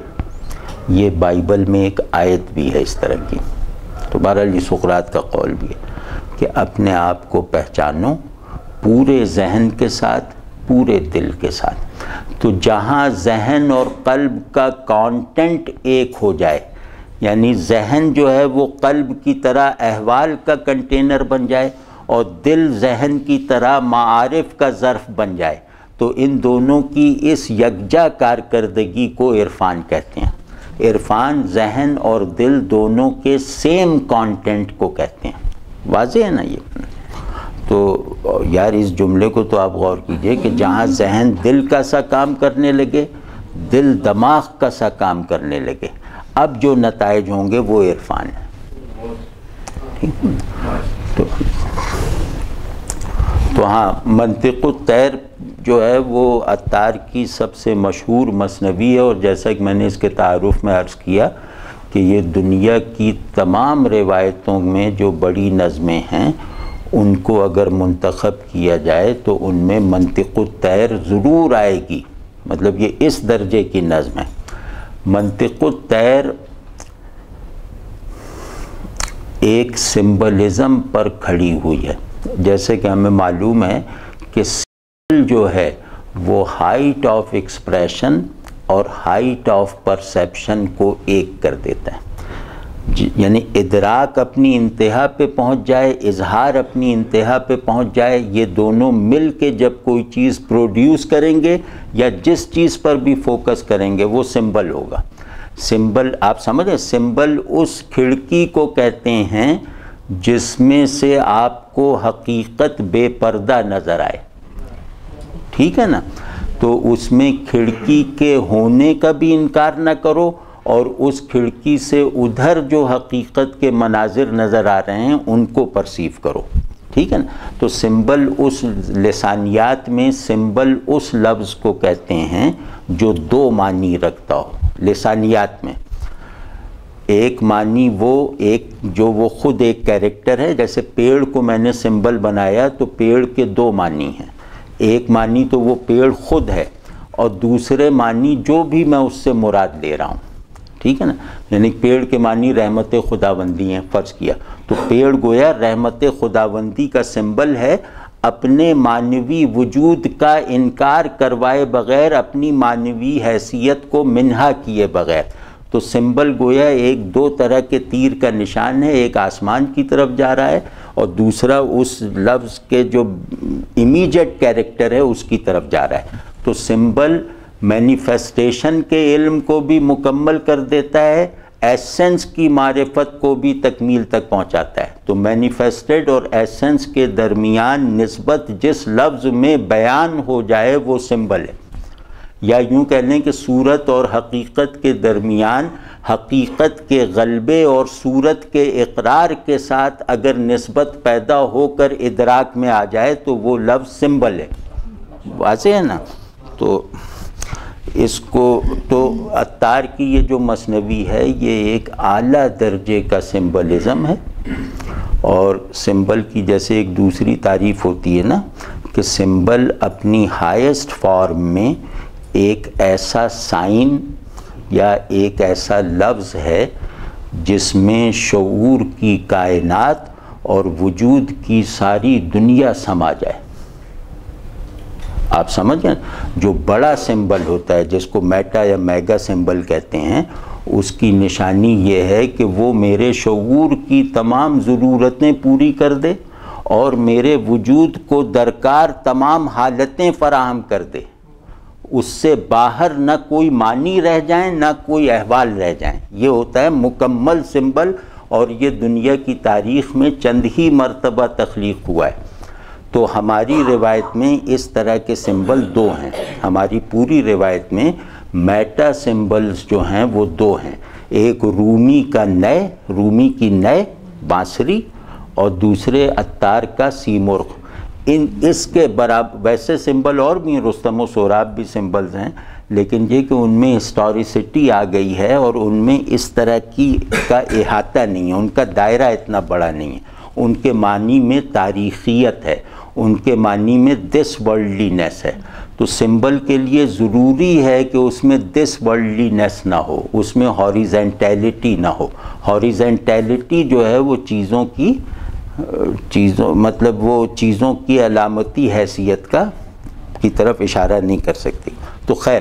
یہ بائبل میں ایک آیت بھی ہے اس طرح کی. تو بہرحال یہ سقراط کا قول بھی ہے کہ اپنے آپ کو پہچانو پورے ذہن کے ساتھ، پورے دل کے ساتھ. تو جہاں ذہن اور قلب کا کانٹینٹ ایک ہو جائے، یعنی ذہن جو ہے وہ قلب کی طرح احوال کا کنٹینر بن جائے اور دل ذہن کی طرح معارف کا ظرف بن جائے، تو ان دونوں کی اس یکجا کارکردگی کو عرفان کہتے ہیں. عرفان ذہن اور دل دونوں کے سیم کانٹینٹ کو کہتے ہیں. واضح ہے نا یہ. تو یار اس جملے کو تو آپ غور کیجئے کہ جہاں ذہن دل کا سا کام کرنے لگے، دل دماغ کا سا کام کرنے لگے، اب جو نتائج ہوں گے وہ عرفان ہے. تو ہاں، منطق الطیر جو ہے وہ عطار کی سب سے مشہور مثنوی ہے، اور جیسا کہ میں نے اس کے تعارف میں عرض کیا کہ یہ دنیا کی تمام روایتوں میں جو بڑی نظمیں ہیں ان کو اگر منتخب کیا جائے تو ان میں منطق الطیر ضرور آئے گی. مطلب یہ اس درجے کی نظم ہے. منطق الطیر ایک سمبلزم پر کھڑی ہوئی ہے. جیسے کہ ہمیں معلوم ہے کہ سیل جو ہے وہ ہائٹ آف ایکسپریشن اور ہائٹ آف پرسیپشن کو ایک کر دیتا ہے. یعنی ادراک اپنی انتہا پہ پہنچ جائے، اظہار اپنی انتہا پہ پہنچ جائے، یہ دونوں مل کے جب کوئی چیز پروڈیوس کریں گے یا جس چیز پر بھی فوکس کریں گے وہ سمبل ہوگا. سمبل آپ سمجھیں، سمبل اس کھڑکی کو کہتے ہیں جس میں سے آپ کو حقیقت بے پردہ نظر آئے. ٹھیک ہے نا؟ تو اس میں کھڑکی کے ہونے کا بھی انکار نہ کرو، اور اس کھڑکی سے ادھر جو حقیقت کے مناظر نظر آ رہے ہیں ان کو پرسیو کرو. ٹھیک ہے نا؟ تو سمبل اس لسانیات میں سمبل اس لفظ کو کہتے ہیں جو دو معنی رکھتا ہو. لسانیات میں ایک معنی وہ خود ایک کیریکٹر ہے، جیسے پیڑ کو میں نے سمبل بنایا تو پیڑ کے دو معنی ہیں. ایک معنی تو وہ پیڑ خود ہے، اور دوسرے معنی جو بھی میں اس سے مراد لے رہا ہوں. ٹھیک ہے نا؟ یعنی پیڑ کے معنی رحمت خداوندی ہیں فرض کیا، تو پیڑ گویا رحمت خداوندی کا سمبل ہے، اپنے معنوی وجود کا انکار کروائے بغیر، اپنی معنوی حیثیت کو منہا کیے بغیر. تو سمبل گویا ایک دو طرح کے تیر کا نشان ہے، ایک آسمان کی طرف جا رہا ہے اور دوسرا اس لفظ کے جو امیجیٹ کیریکٹر ہے اس کی طرف جا رہا ہے. تو سمبل مینیفیسٹیشن کے علم کو بھی مکمل کر دیتا ہے، ایسنس کی معرفت کو بھی تکمیل تک پہنچاتا ہے. تو مینیفیسٹڈ اور ایسنس کے درمیان نسبت جس لفظ میں بیان ہو جائے وہ سمبل ہے. یا یوں کہہ لیں کہ صورت اور حقیقت کے درمیان حقیقت کے غلبے اور صورت کے اقرار کے ساتھ اگر نسبت پیدا ہو کر ادراک میں آ جائے تو وہ لفظ سمبل ہے. واضح ہے نا؟ تو اس کو تو عطار کی یہ جو مثنوی ہے یہ ایک اعلیٰ درجے کا سمبلزم ہے. اور سمبل کی جیسے ایک دوسری تعریف ہوتی ہے نا کہ سمبل اپنی ہائیسٹ فارم میں ایک ایسا سائن یا ایک ایسا لفظ ہے جس میں شعور کی کائنات اور وجود کی ساری دنیا سما جائے. آپ سمجھ گئے؟ جو بڑا سمبل ہوتا ہے جس کو میٹا یا میگا سمبل کہتے ہیں، اس کی نشانی یہ ہے کہ وہ میرے شعور کی تمام ضرورتیں پوری کر دے اور میرے وجود کو درکار تمام حالتیں فراہم کر دے. اس سے باہر نہ کوئی معنی رہ جائیں نہ کوئی احوال رہ جائیں. یہ ہوتا ہے مکمل سمبل، اور یہ دنیا کی تاریخ میں چند ہی مرتبہ تخلیق ہوا ہے. تو ہماری روایت میں اس طرح کے سمبل دو ہیں. ہماری پوری روایت میں میٹا سمبلز جو ہیں وہ دو ہیں. ایک رومی کا نئے، رومی کی نئے بانسری، اور دوسرے عطار کا سیمرغ. اس کے برابر ویسے سمبل اور بھی ہیں، رستم و سہراب بھی سمبلز ہیں، لیکن یہ کہ ان میں ہسٹوریسٹی آ گئی ہے اور ان میں اس طرح کا احاطہ نہیں ہے، ان کا دائرہ اتنا بڑا نہیں ہے. ان کے معنی میں تاریخیت ہے، ان کے معنی میں دس ورلڈلینس ہے. تو سمبل کے لیے ضروری ہے کہ اس میں دس ورلڈلینس نہ ہو، اس میں ہاریزنٹیلٹی نہ ہو. ہاریزنٹیلٹی جو ہے وہ چیزوں مطلب وہ چیزوں کی علامتی حیثیت کی طرف اشارہ نہیں کر سکتی. تو خیر،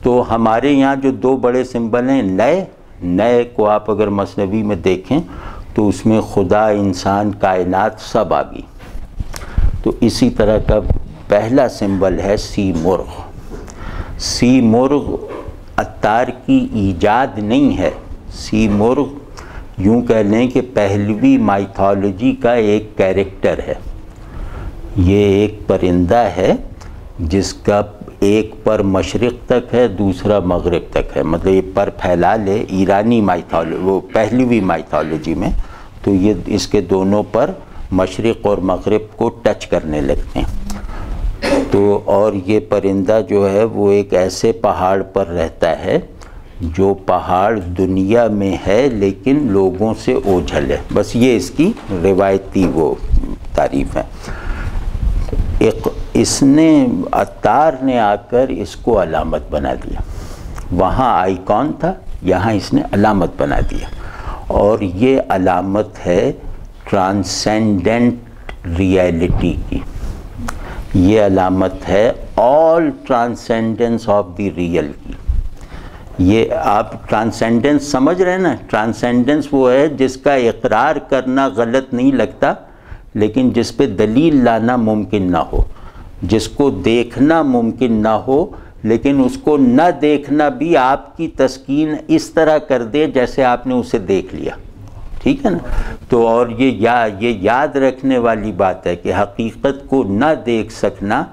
تو ہمارے یہاں جو دو بڑے سمبل ہیں، نئے کو آپ اگر مثنوی میں دیکھیں تو اس میں خدا، انسان، کائنات سب آ گئی. تو اسی طرح کا پہلا سمبل ہے سیمرغ. سیمرغ عطار کی ایجاد نہیں ہے. سیمرغ یوں کہہ لیں کہ پہلوی مائتھالوجی کا ایک کیریکٹر ہے. یہ ایک پرندہ ہے جس کا ایک پر مشرق تک ہے، دوسرا مغرب تک ہے. مطلب یہ پر پھیلا لے ایرانی وہ پہلوی مائتھالوجی میں، تو یہ اس کے دونوں پر مشرق اور مغرب کو ٹچ کرنے لگتے ہیں. تو اور یہ پرندہ جو ہے وہ ایک ایسے پہاڑ پر رہتا ہے جو پہاڑ دنیا میں ہے لیکن لوگوں سے اوجھل ہے. بس یہ اس کی روایتی وہ تعریف ہے. اس نے عطار نے آ کر اس کو علامت بنا دیا. وہاں آئیکن تھا، یہاں اس نے علامت بنا دیا. اور یہ علامت ہے ٹرانسینڈنٹ ریئلٹی کی. یہ علامت ہے آل ٹرانسینڈنس آف دی ریئل کی. یہ آپ ٹرانسینڈنس سمجھ رہے ہیں نا؟ ٹرانسینڈنس وہ ہے جس کا اقرار کرنا غلط نہیں لگتا لیکن جس پہ دلیل لانا ممکن نہ ہو، جس کو دیکھنا ممکن نہ ہو لیکن اس کو نہ دیکھنا بھی آپ کی تسکین اس طرح کر دے جیسے آپ نے اسے دیکھ لیا. ٹھیک ہے نا؟ تو اور یہ یاد رکھنے والی بات ہے کہ حقیقت کو نہ دیکھ سکنا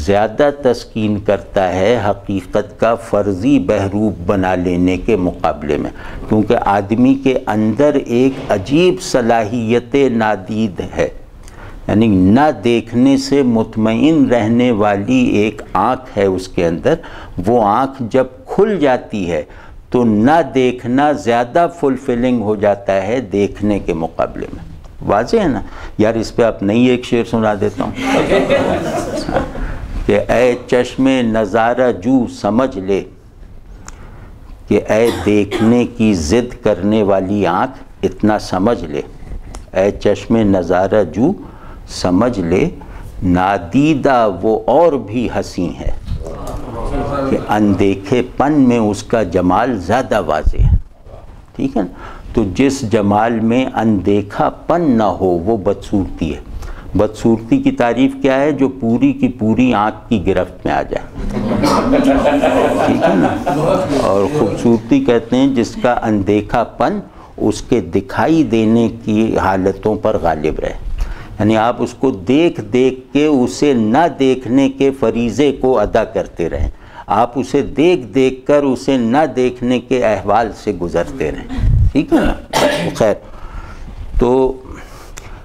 زیادہ تسکین کرتا ہے حقیقت کا فرضی بحروب بنا لینے کے مقابلے میں، کیونکہ آدمی کے اندر ایک عجیب صلاحیت نادید ہے، یعنی نہ دیکھنے سے مطمئن رہنے والی ایک آنکھ ہے اس کے اندر. وہ آنکھ جب کھل جاتی ہے تو نہ دیکھنا زیادہ فلفلنگ ہو جاتا ہے دیکھنے کے مقابلے میں. واضح ہے نا یار؟ اس پہ آپ نئی ایک شعر سنا دیتا ہوں کہ اے چشم نظارہ جو سمجھ لے، کہ اے دیکھنے کی ضد کرنے والی آنکھ اتنا سمجھ لے، اے چشم نظارہ جو سمجھ لے، نادیدہ وہ اور بھی حسین ہے، کہ اندیکھے پن میں اس کا جمال زیادہ واضح ہے. ٹھیک ہے نا؟ تو جس جمال میں اندیکھا پن نہ ہو وہ بدصورتی ہے. بدصورتی کی تعریف کیا ہے؟ جو پوری کی پوری آنکھ کی گرفت میں آ جائے. ٹھیک ہے نا؟ اور خوبصورتی کہتے ہیں جس کا اندیکھا پن اس کے دکھائی دینے کی حالتوں پر غالب رہے، یعنی آپ اس کو دیکھ دیکھ کے اسے نہ دیکھنے کے فریضے کو ادا کرتے رہیں، آپ اسے دیکھ دیکھ کر اسے نہ دیکھنے کے احوال سے گزرتے رہیں. ٹھیک ہے نا؟ خیر، تو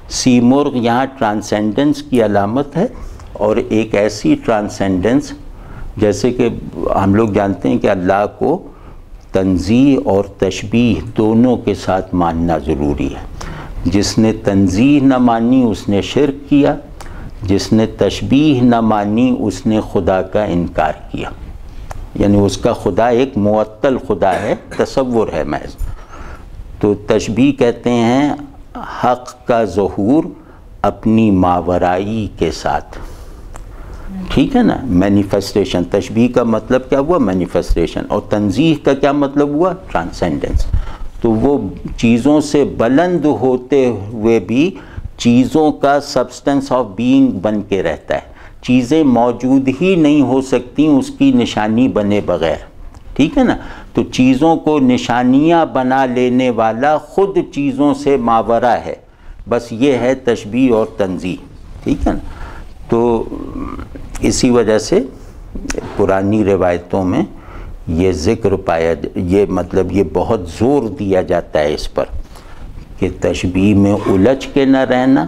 سیمرغ یہاں ٹرانسینڈنس کی علامت ہے، اور ایک ایسی ٹرانسینڈنس جیسے کہ ہم لوگ جانتے ہیں کہ اللہ کو تنزیہ اور تشبیہ دونوں کے ساتھ ماننا ضروری ہے. جس نے تنزیہ نہ مانی اس نے شرک کیا، جس نے تشبیہ نہ مانی اس نے خدا کا انکار کیا، یعنی اس کا خدا ایک معطل خدا ہے، تصور ہے محض. تو تشبیہ کہتے ہیں حق کا ظہور اپنی ماورائی کے ساتھ. ٹھیک ہے نا؟ مینیفیسٹیشن. تشبیہ کا مطلب کیا ہوا؟ مینیفیسٹیشن. اور تنزیہ کا کیا مطلب ہوا؟ ٹرانسینڈنس. تو وہ چیزوں سے بلند ہوتے ہوئے بھی چیزوں کا سبسٹنس آف بینگ بن کے رہتا ہے. چیزیں موجود ہی نہیں ہو سکتی اس کی نشانی بنے بغیر. ٹھیک ہے نا؟ تو چیزوں کو نشانیاں بنا لینے والا خود چیزوں سے ماورا ہے. بس یہ ہے تشبیہ اور تنزیہ. ٹھیک ہے نا؟ تو اسی وجہ سے پرانی روایتوں میں یہ ذکر پایا، یہ مطلب یہ بہت زور دیا جاتا ہے اس پر کہ تشبیہ میں الجھ کے نہ رہنا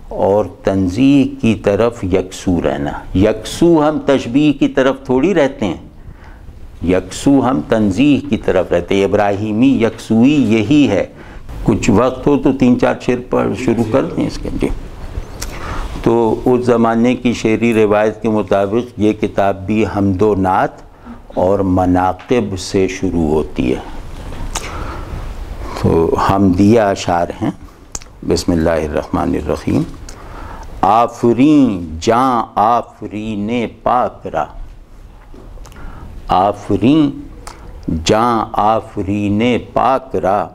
اور تنزیہ کی طرف یکسو رہنا. یکسو ہم تشبیہ کی طرف تھوڑی رہتے ہیں، یکسو ہم تنزیہ کی طرف رہتے ہیں. ابراہیمی یکسوئی یہی ہے. کچھ وقت ہو تو 3-4 شعر پر شروع کر دیں اس کے. جی، تو اس زمانے کی شعری روایت کے مطابق یہ کتاب بھی حمد و نعت اور مناقب سے شروع ہوتی ہے. تو حمدیہ اشعار ہیں. بسم اللہ الرحمن الرحیم. آفرین جاں آفرین پاک را، آفرین جاں آفرین پاک را،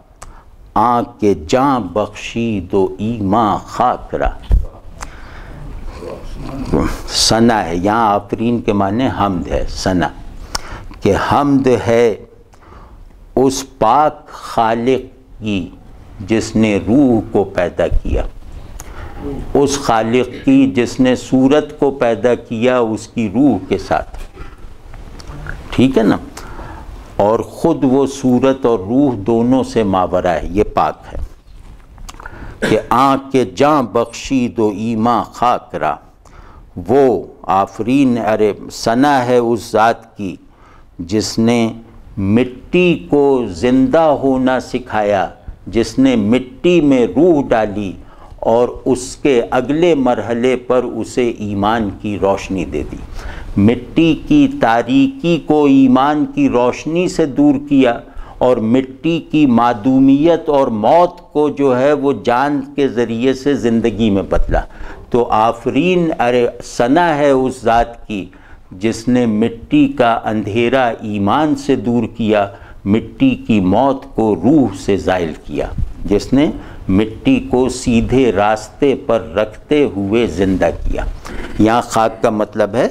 آنکھ کے جاں بخشی دو ایمان خاک را. ثنا ہے یہاں. آفرین کے معنی حمد ہے، ثنا کہ حمد ہے اس پاک خالق کی جس نے روح کو پیدا کیا، اس خالق کی جس نے صورت کو پیدا کیا اس کی روح کے ساتھ. ٹھیک ہے نا؟ اور خود وہ صورت اور روح دونوں سے ماورا ہے. یہ پاک ہے کہ آنکھ کے جاں بخشی دو ایمان خاک را. وہ آفرین ثنا ہے اس ذات کی جس نے مٹی کو زندہ ہونا سکھایا، جس نے مٹی میں روح ڈالی اور اس کے اگلے مرحلے پر اسے ایمان کی روشنی دے دی. مٹی کی تاریکی کو ایمان کی روشنی سے دور کیا اور مٹی کی معدومیت اور موت کو جو ہے وہ جان کے ذریعے سے زندگی میں بدلا. تو آفرین ارے ثنا ہے اس ذات کی جس نے مٹی کا اندھیرا ایمان سے دور کیا، مٹی کی موت کو روح سے زائل کیا، جس نے مٹی کو سیدھے راستے پر رکھتے ہوئے زندہ کیا۔ یہاں خاک کا مطلب ہے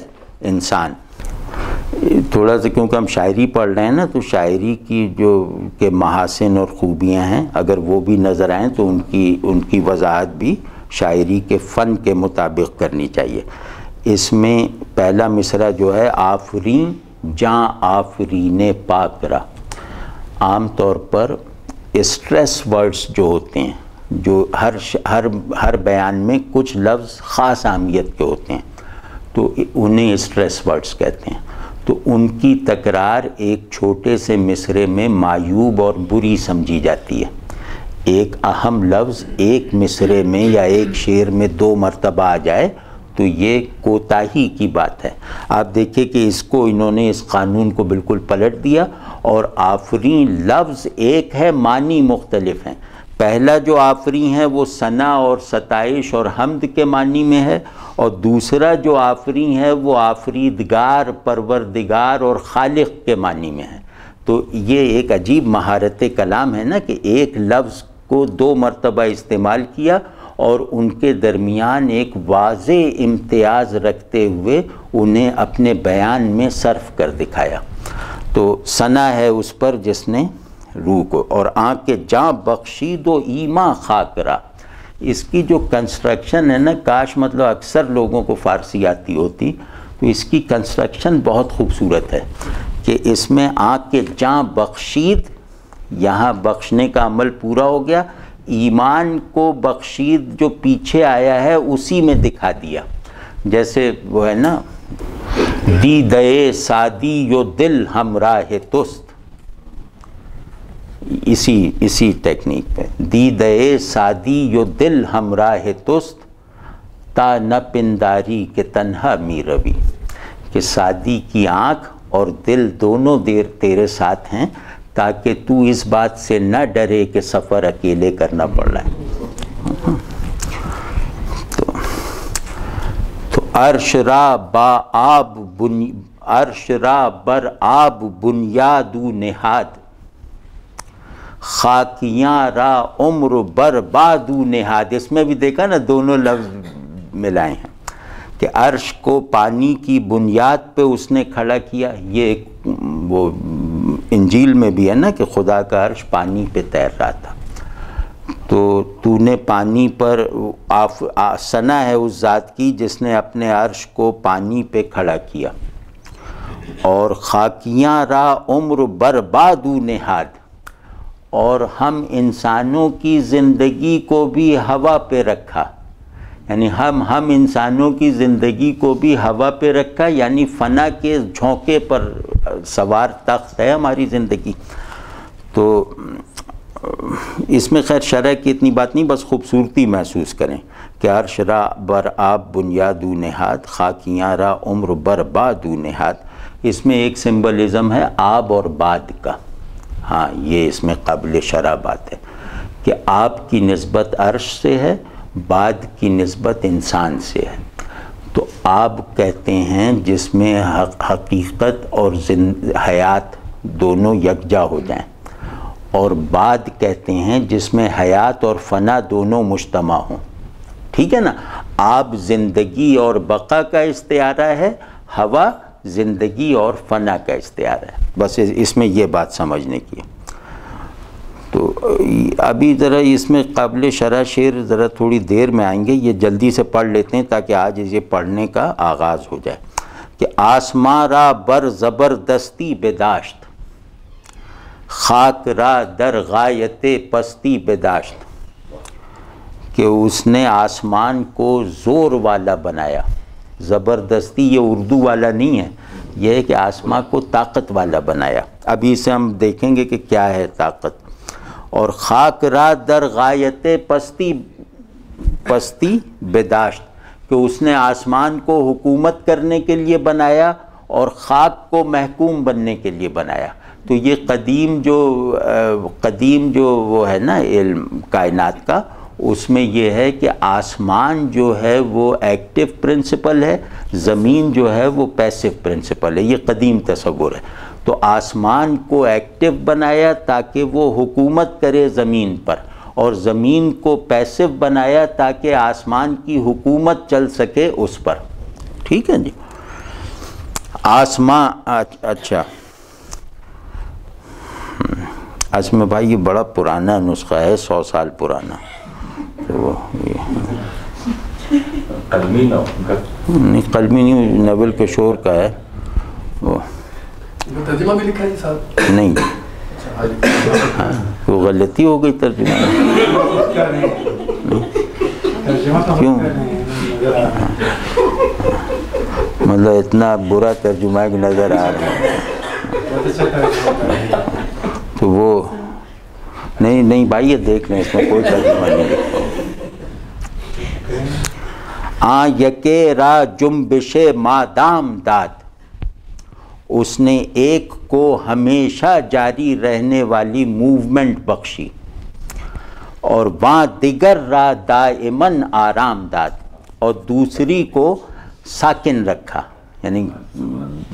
انسان۔ تھوڑا سا کیونکہ ہم شاعری پڑھ رہے ہیں نا، تو شاعری کی جو کہ محاسن اور خوبیاں ہیں اگر وہ بھی نظر آئیں تو ان کی وضاحت بھی شاعری کے فن کے مطابق کرنی چاہیے۔ اس میں پہلا مصرع جو ہے آفرین جاں آفرین پاک را، عام طور پر اسٹریس ورڈز جو ہوتے ہیں، جو ہر بیان میں کچھ لفظ خاص اہمیت کے ہوتے ہیں تو انہیں اسٹریس ورڈز کہتے ہیں، تو ان کی تکرار ایک چھوٹے سے مصرعے میں معیوب اور بری سمجھی جاتی ہے۔ ایک اہم لفظ ایک مصرعے میں یا ایک شعر میں 2 مرتبہ آ جائے تو یہ کوتاہی کی بات ہے۔ آپ دیکھیں کہ اس کو انہوں نے اس قانون کو بالکل پلٹ دیا، اور آفرین لفظ ایک ہے، معنی مختلف ہیں۔ پہلا جو آفرین ہے وہ ثنا اور ستائش اور حمد کے معنی میں ہے، اور دوسرا جو آفرین ہے وہ آفریدگار، پروردگار اور خالق کے معنی میں ہے۔ تو یہ ایک عجیب مہارت کلام ہے نا کہ ایک لفظ کو 2 مرتبہ استعمال کیا اور ان کے درمیان ایک واضح امتیاز رکھتے ہوئے انہیں اپنے بیان میں صرف کر دکھایا۔ تو ثنا ہے اس پر جس نے روح کو، اور آنکھ کے جاں بخشید و ایماں خاک را، اس کی جو کنسٹرکشن ہے نا، کاش مطلب اکثر لوگوں کو فارسی آتی ہوتی، تو اس کی کنسٹرکشن بہت خوبصورت ہے کہ اس میں آنکھ کے جاں بخشید، یہاں بخشنے کا عمل پورا ہو گیا، ایمان کو بخشید جو پیچھے آیا ہے اسی میں دکھا دیا، جیسے وہ ہے نا دی دئے سادی یو دل ہمراہ تست، اسی ٹیکنیک پہ دی دئے سادی یو دل ہمراہ تست تا نہ پنداری کے تنہا می روی، کہ سادی کی آنکھ اور دل دونوں دیر تیرے ساتھ ہیں تاکہ تو اس بات سے نہ ڈرے کہ سفر اکیلے کرنا پڑ رہا ہے۔ تو عرش را بر آب بنیادو نہاد، خاکیاں را عمر بربادو نہاد، اس میں بھی دیکھا نا دونوں لفظ ملائے ہیں کہ عرش کو پانی کی بنیاد پہ اس نے کھڑا کیا۔ یہ وہ انجیل میں بھی ہے نا کہ خدا کا عرش پانی پہ تیر رہا تھا، تو نے پانی پر ثنا ہے اس ذات کی جس نے اپنے عرش کو پانی پہ کھڑا کیا، اور خاکیاں را عمر بربادو نہاد، اور ہم انسانوں کی زندگی کو بھی ہوا پہ رکھا، یعنی ہم انسانوں کی زندگی کو بھی ہوا پہ رکھا، یعنی فنا کے جھونکے پر سوار تخت ہے ہماری زندگی۔ تو اس میں خیر شرح کی اتنی بات نہیں، بس خوبصورتی محسوس کریں کہ عرش را بر آب بنیادو نہاد، خاکیاں را عمر بربادو نہاد۔ اس میں ایک سمبلزم ہے آب اور باد کا، ہاں یہ اس میں قابل شرح بات ہے کہ آب کی نسبت عرش سے ہے، بعد کی نسبت انسان سے ہے۔ تو آب کہتے ہیں جس میں حقیقت اور حیات دونوں یکجا ہو جائیں، اور بعد کہتے ہیں جس میں حیات اور فنا دونوں مجتمع ہوں، ٹھیک ہے نا۔ آب زندگی اور بقا کا استعارہ ہے، ہوا زندگی اور فنا کا استعارہ ہے، بس اس میں یہ بات سمجھنے کی ہے۔ تو ابھی ذرا اس میں قابل شرح شعر ذرا تھوڑی دیر میں آئیں گے، یہ جلدی سے پڑھ لیتے ہیں تاکہ آج یہ پڑھنے کا آغاز ہو جائے کہ آسماں را بر زبردستی بداشت، خاک را در غایت پستی بداشت، کہ اس نے آسمان کو زور والا بنایا۔ زبردستی یہ اردو والا نہیں ہے، یہ ہے کہ آسمان کو طاقت والا بنایا۔ ابھی اسے ہم دیکھیں گے کہ کیا ہے طاقت۔ اور خاک را در غایت پستی بداشت، کہ اس نے آسمان کو حکومت کرنے کے لیے بنایا اور خاک کو محکوم بننے کے لیے بنایا۔ تو یہ قدیم جو وہ ہے نا علم کائنات کا، اس میں یہ ہے کہ آسمان جو ہے وہ ایکٹیو پرنسپل ہے، زمین جو ہے وہ پیسیو پرنسپل ہے. یہ قدیم تصور ہے. تو آسمان کو ایکٹیو بنایا تاکہ وہ حکومت کرے زمین پر، اور زمین کو پیسیو بنایا تاکہ آسمان کی حکومت چل سکے اس پر. ٹھیک ہے جی. آسمان اچھا میں بھائی یہ بڑا پرانا نسخہ ہے، 100 سال پرانا. تو قلمی نہیں، قلمی نہیں، نبل کشور کا ہے وہ. ترجمہ بھی لکھا ہے صاحب؟ نہیں، وہ غلطی ہو گئی ترجمہ. کیوں؟ مطلب اتنا برا ترجمہ نظر آ رہا ہے. تو وہ نہیں بھائی، یہ دیکھ لیں، اس میں کوئی ترجمہ نہیں لکھا. یکے را جنبش مادام داد، اس نے ایک کو ہمیشہ جاری رہنے والی موومنٹ بخشی، اور وہاں دیگر را دائمن آرام داد، اور دوسری کو ساکن رکھا، یعنی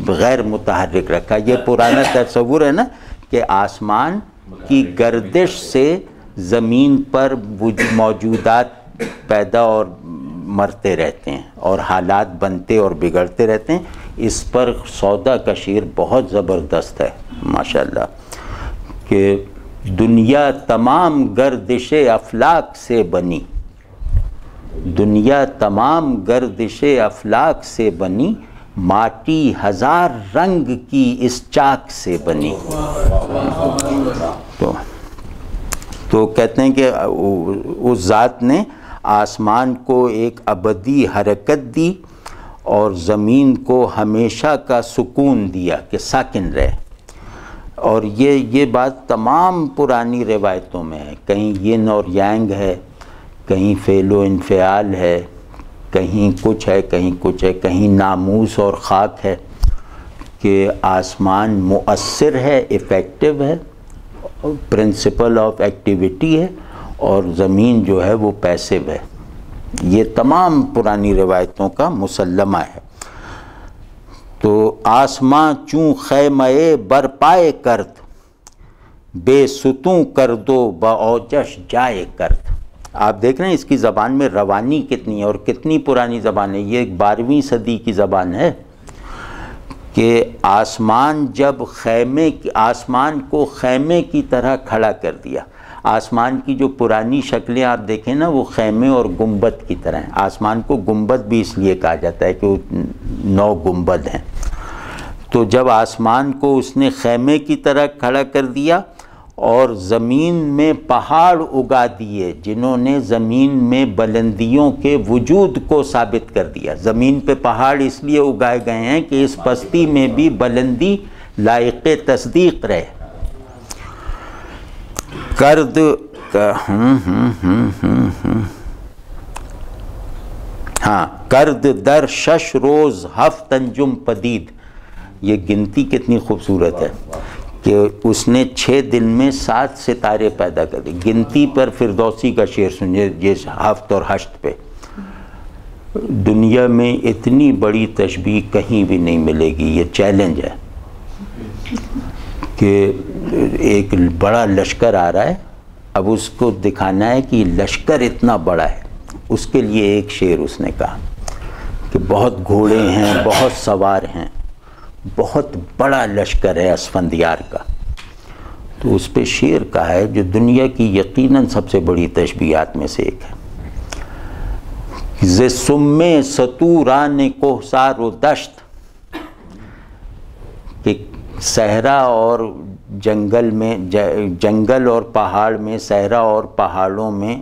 غیر متحرک رکھا. یہ پرانا تصور ہے نا کہ آسمان کی گردش سے زمین پر موجودات پیدا اور مرتے رہتے ہیں اور حالات بنتے اور بگڑتے رہتے ہیں. اس پر سودا کا شعر بہت زبردست ہے ماشاءاللہ، کہ دنیا تمام گردش افلاک سے بنی، دنیا تمام گردش افلاک سے بنی، ماٹی ہزار رنگ کی اس چاک سے بنی. تو کہتے ہیں کہ اس ذات نے آسمان کو ایک ابدی حرکت دی اور زمین کو ہمیشہ کا سکون دیا کہ ساکن رہے. اور یہ بات تمام پرانی روایتوں میں ہے. کہیں ین اور یانگ ہے، کہیں فعل و انفعال ہے، کہیں کچھ ہے، کہیں کچھ ہے، کہیں ناموس اور خاک ہے، کہ آسمان مؤثر ہے، ایفیکٹو ہے، پرنسپل آف ایکٹیویٹی ہے، اور زمین جو ہے وہ پیسیو ہے. یہ تمام پرانی روایتوں کا مسلمہ ہے. تو آسمان چوں خیمہ برپائے کرد، بے ستوں کردو باوجش جائے کرد. آپ دیکھ رہے ہیں اس کی زبان میں روانی کتنی ہے، اور کتنی پرانی زبان ہے. یہ 12ویں صدی کی زبان ہے کہ آسمان جب آسمان کو خیمے کی طرح کھڑا کر دیا. آسمان کی جو پرانی شکلیں آپ دیکھیں نا، وہ خیمے اور گنبد کی طرح ہیں. آسمان کو گنبد بھی اس لیے کہا جاتا ہے کہ وہ 9 گنبد ہیں. تو جب آسمان کو اس نے خیمے کی طرح کھڑا کر دیا، اور زمین میں پہاڑ اگا دیے جنہوں نے زمین میں بلندیوں کے وجود کو ثابت کر دیا. زمین پہ پہاڑ اس لیے اگائے گئے ہیں کہ اس پستی میں بھی بلندی لائق تصدیق رہے. کرد کرد در 6 روز 7 انجم پدید. یہ گنتی کتنی خوبصورت ہے کہ اس نے 6 دن میں 7 ستارے پیدا کر دی. گنتی پر فردوسی کا شعر سنیے، یہ 7 اور 8 پہ. دنیا میں اتنی بڑی تشبیہ کہیں بھی نہیں ملے گی. یہ چیلنج ہے کہ ایک بڑا لشکر آ رہا ہے، اب اس کو دکھانا ہے کہ لشکر اتنا بڑا ہے. اس کے لیے ایک شعر اس نے کہا کہ بہت گھوڑے ہیں، بہت سوار ہیں، بہت بڑا لشکر ہے اسفندیار کا. تو اس پہ شعر کہا ہے جو دنیا کی یقیناً سب سے بڑی تشبیہات میں سے ایک ہے. ز سم ستوران کوہسار و دشت، کہ صحرا اور جنگل میں، جنگل اور پہاڑ میں، صحرا اور پہاڑوں میں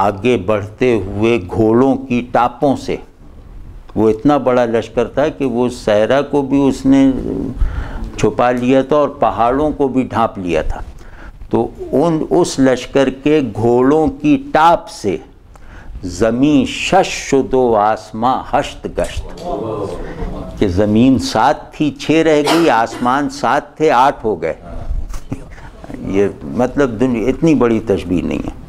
آگے بڑھتے ہوئے گھوڑوں کی ٹاپوں سے. وہ اتنا بڑا لشکر تھا کہ وہ صحرا کو بھی اس نے چھپا لیا تھا اور پہاڑوں کو بھی ڈھانپ لیا تھا. تو اس لشکر کے گھوڑوں کی ٹاپ سے زمین 6 شد و آسماں 8 گشت، کہ زمین 7 تھی 6 رہ گئی، آسمان 7 تھے 8 ہو گئے. یہ مطلب دنیا اتنی بڑی تشبیہ نہیں ہے.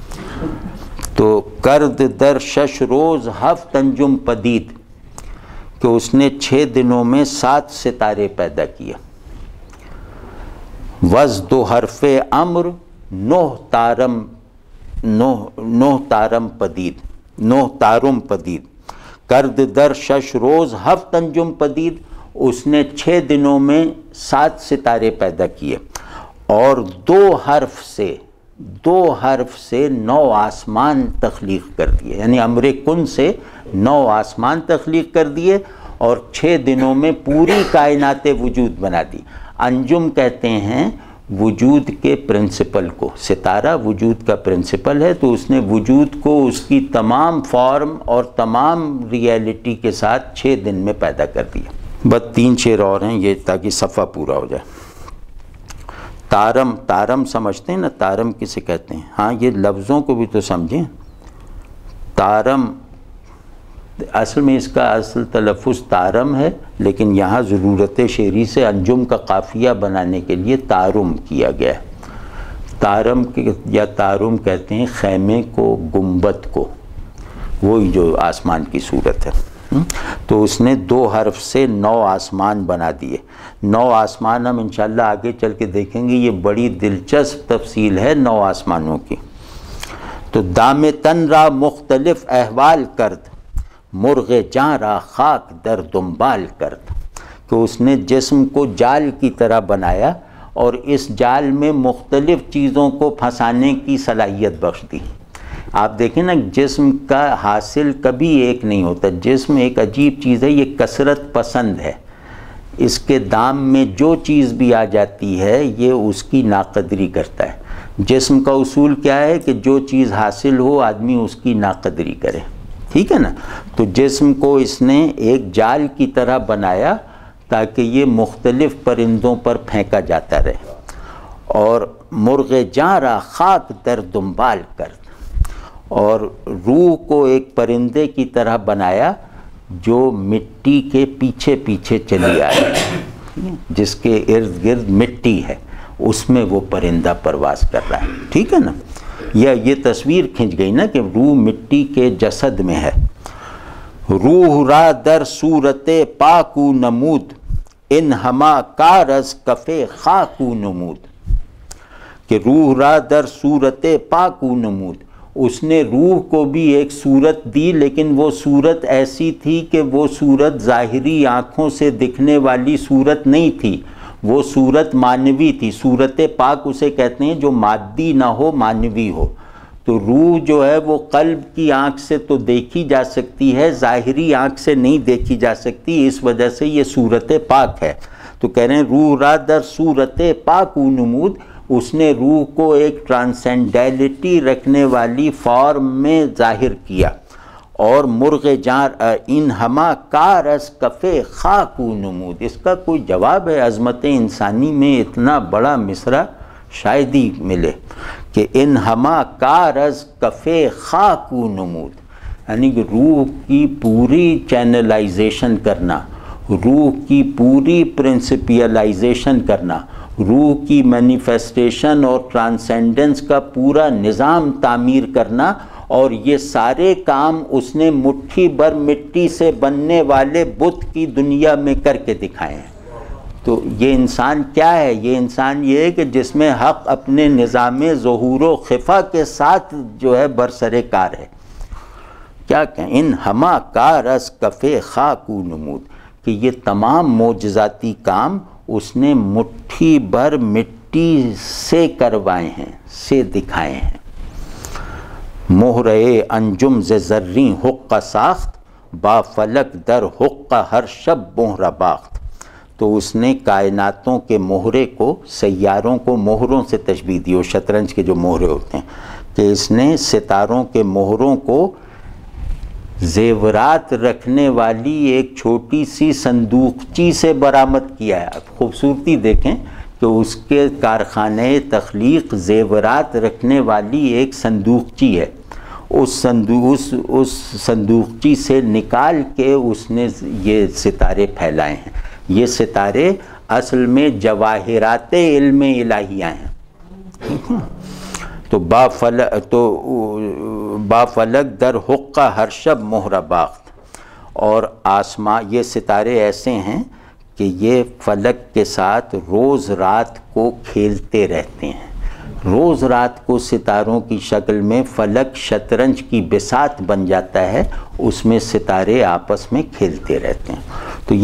تو کرد در 6 روز 7 انجم پدید، کہ اس نے 6 دنوں میں 7 ستارے پیدا کیے. وزد و حرف امر 9 تارم پدید، کرد در 6 روز 7 انجم پدید، اس نے 6 دنوں میں 7 ستارے پیدا کیے، اور 2 حرف سے 9 آسمان تخلیق کر دیے. یعنی امر کن سے 9 آسمان تخلیق کر دیے اور 6 دنوں میں پوری کائنات وجود بنا دی. انجم کہتے ہیں وجود کے پرنسپل کو. ستارہ وجود کا پرنسپل ہے، تو اس نے وجود کو اس کی تمام فارم اور تمام ریئلٹی کے ساتھ 6 دن میں پیدا کر دیا. بس 3 شعر اور ہیں یہ تاکہ صفحہ پورا ہو جائے. تارم سمجھتے ہیں نا، تارم کسے کہتے ہیں؟ ہاں یہ لفظوں کو بھی تو سمجھیں. تارم اصل میں اس کا اصل تلفظ تارم ہے، لیکن یہاں ضرورت شعری سے انجم کا قافیہ بنانے کے لیے تارم کیا گیا ہے. تارم یا تارم کہتے ہیں خیمے کو، گنبد کو، وہی جو آسمان کی صورت ہے. تو اس نے 2 حرف سے 9 آسمان بنا دیے. 9 آسمان ہم انشاءاللہ آگے چل کے دیکھیں گے، یہ بڑی دلچسپ تفصیل ہے 9 آسمانوں کی. تو دام تن را مختلف احوال کرد، مرغ جاں را خاک در دنبال کرد، کہ اس نے جسم کو جال کی طرح بنایا اور اس جال میں مختلف چیزوں کو پھنسانے کی صلاحیت بخش دی. آپ دیکھیں نا، جسم کا حاصل کبھی ایک نہیں ہوتا. جسم ایک عجیب چیز ہے، یہ کثرت پسند ہے. اس کے دام میں جو چیز بھی آ جاتی ہے یہ اس کی ناقدری کرتا ہے. جسم کا اصول کیا ہے کہ جو چیز حاصل ہو آدمی اس کی ناقدری کرے. ٹھیک ہے نا؟ تو جسم کو اس نے ایک جال کی طرح بنایا تاکہ یہ مختلف پرندوں پر پھینکا جاتا رہے. اور مرغ جاں را خاک در دنبال کرد، اور روح کو ایک پرندے کی طرح بنایا جو مٹی کے پیچھے پیچھے چلی آئے، جس کے ارد گرد مٹی ہے، اس میں وہ پرندہ پرواز کر رہا ہے. ٹھیک ہے نا؟ یہ تصویر کھنچ گئی نا کہ روح مٹی کے جسد میں ہے. روح را در صورت پاکو نمود، ان ہما کارز کفے خاکو نمود، کہ روح را در صورت پاکو نمود، اس نے روح کو بھی ایک صورت دی، لیکن وہ صورت ایسی تھی کہ وہ صورت ظاہری آنکھوں سے دکھنے والی صورت نہیں تھی، وہ صورت معنوی تھی. صورت پاک اسے کہتے ہیں جو مادی نہ ہو، معنوی ہو. تو روح جو ہے وہ قلب کی آنکھ سے تو دیکھی جا سکتی ہے، ظاہری آنکھ سے نہیں دیکھی جا سکتی، اس وجہ سے یہ صورت پاک ہے. تو کہہ رہے ہیں روح را در صورت پاک و نمود، اس نے روح کو ایک ٹرانسینڈیلٹی رکھنے والی فارم میں ظاہر کیا. اور مرغ جاں ان ہما کارس کفے خاک و نمود، اس کا کوئی جواب ہے عظمت انسانی میں اتنا بڑا مصرع شاید ہی ملے کہ ان ہما کارز کفے خاک و نمود، یعنی کہ روح کی پوری چینلائزیشن کرنا، روح کی پوری پرنسپیلائزیشن کرنا، روح کی مینیفیسٹیشن اور ٹرانسینڈنس کا پورا نظام تعمیر کرنا، اور یہ سارے کام اس نے مٹھی بھر مٹی سے بننے والے بت کی دنیا میں کر کے دکھائے ہیں. تو یہ انسان کیا ہے؟ یہ انسان یہ ہے کہ جس میں حق اپنے نظام ظہور و خفا کے ساتھ جو ہے برسر کار ہے. کیا کہیں؟ ان ہما کارس کفے خاک و نمود، کہ یہ تمام معجزاتی کام اس نے مٹھی بھر مٹی سے کروائے ہیں، سے دکھائے ہیں. مہرے انجم ز زریں حق ساخت، با فلک در حق ہر شب مہرہ باخت. تو اس نے کائناتوں کے مہرے کو، سیاروں کو مہروں سے تشبیہ دی، اور شطرنج کے جو مہرے ہوتے ہیں، کہ اس نے ستاروں کے مہروں کو زیورات رکھنے والی ایک چھوٹی سی صندوقچی سے برآمد کیا ہے. اب خوبصورتی دیکھیں کہ اس کے کارخانے تخلیق زیورات رکھنے والی ایک صندوقچی ہے. اس صندوقچی سے نکال کے اس نے یہ ستارے پھیلائے ہیں. یہ ستارے اصل میں جواہرات علم الہیہ ہیں. تو با فلک در حقہ ہر شب مہر باخت، اور آسمان، یہ ستارے ایسے ہیں کہ یہ فلک کے ساتھ روز رات کو کھیلتے رہتے ہیں، روز رات کو ستاروں کی شکل میں فلک شطرنج کی بساط بن جاتا ہے، اس میں ستارے آپس میں کھیلتے رہتے ہیں۔ تو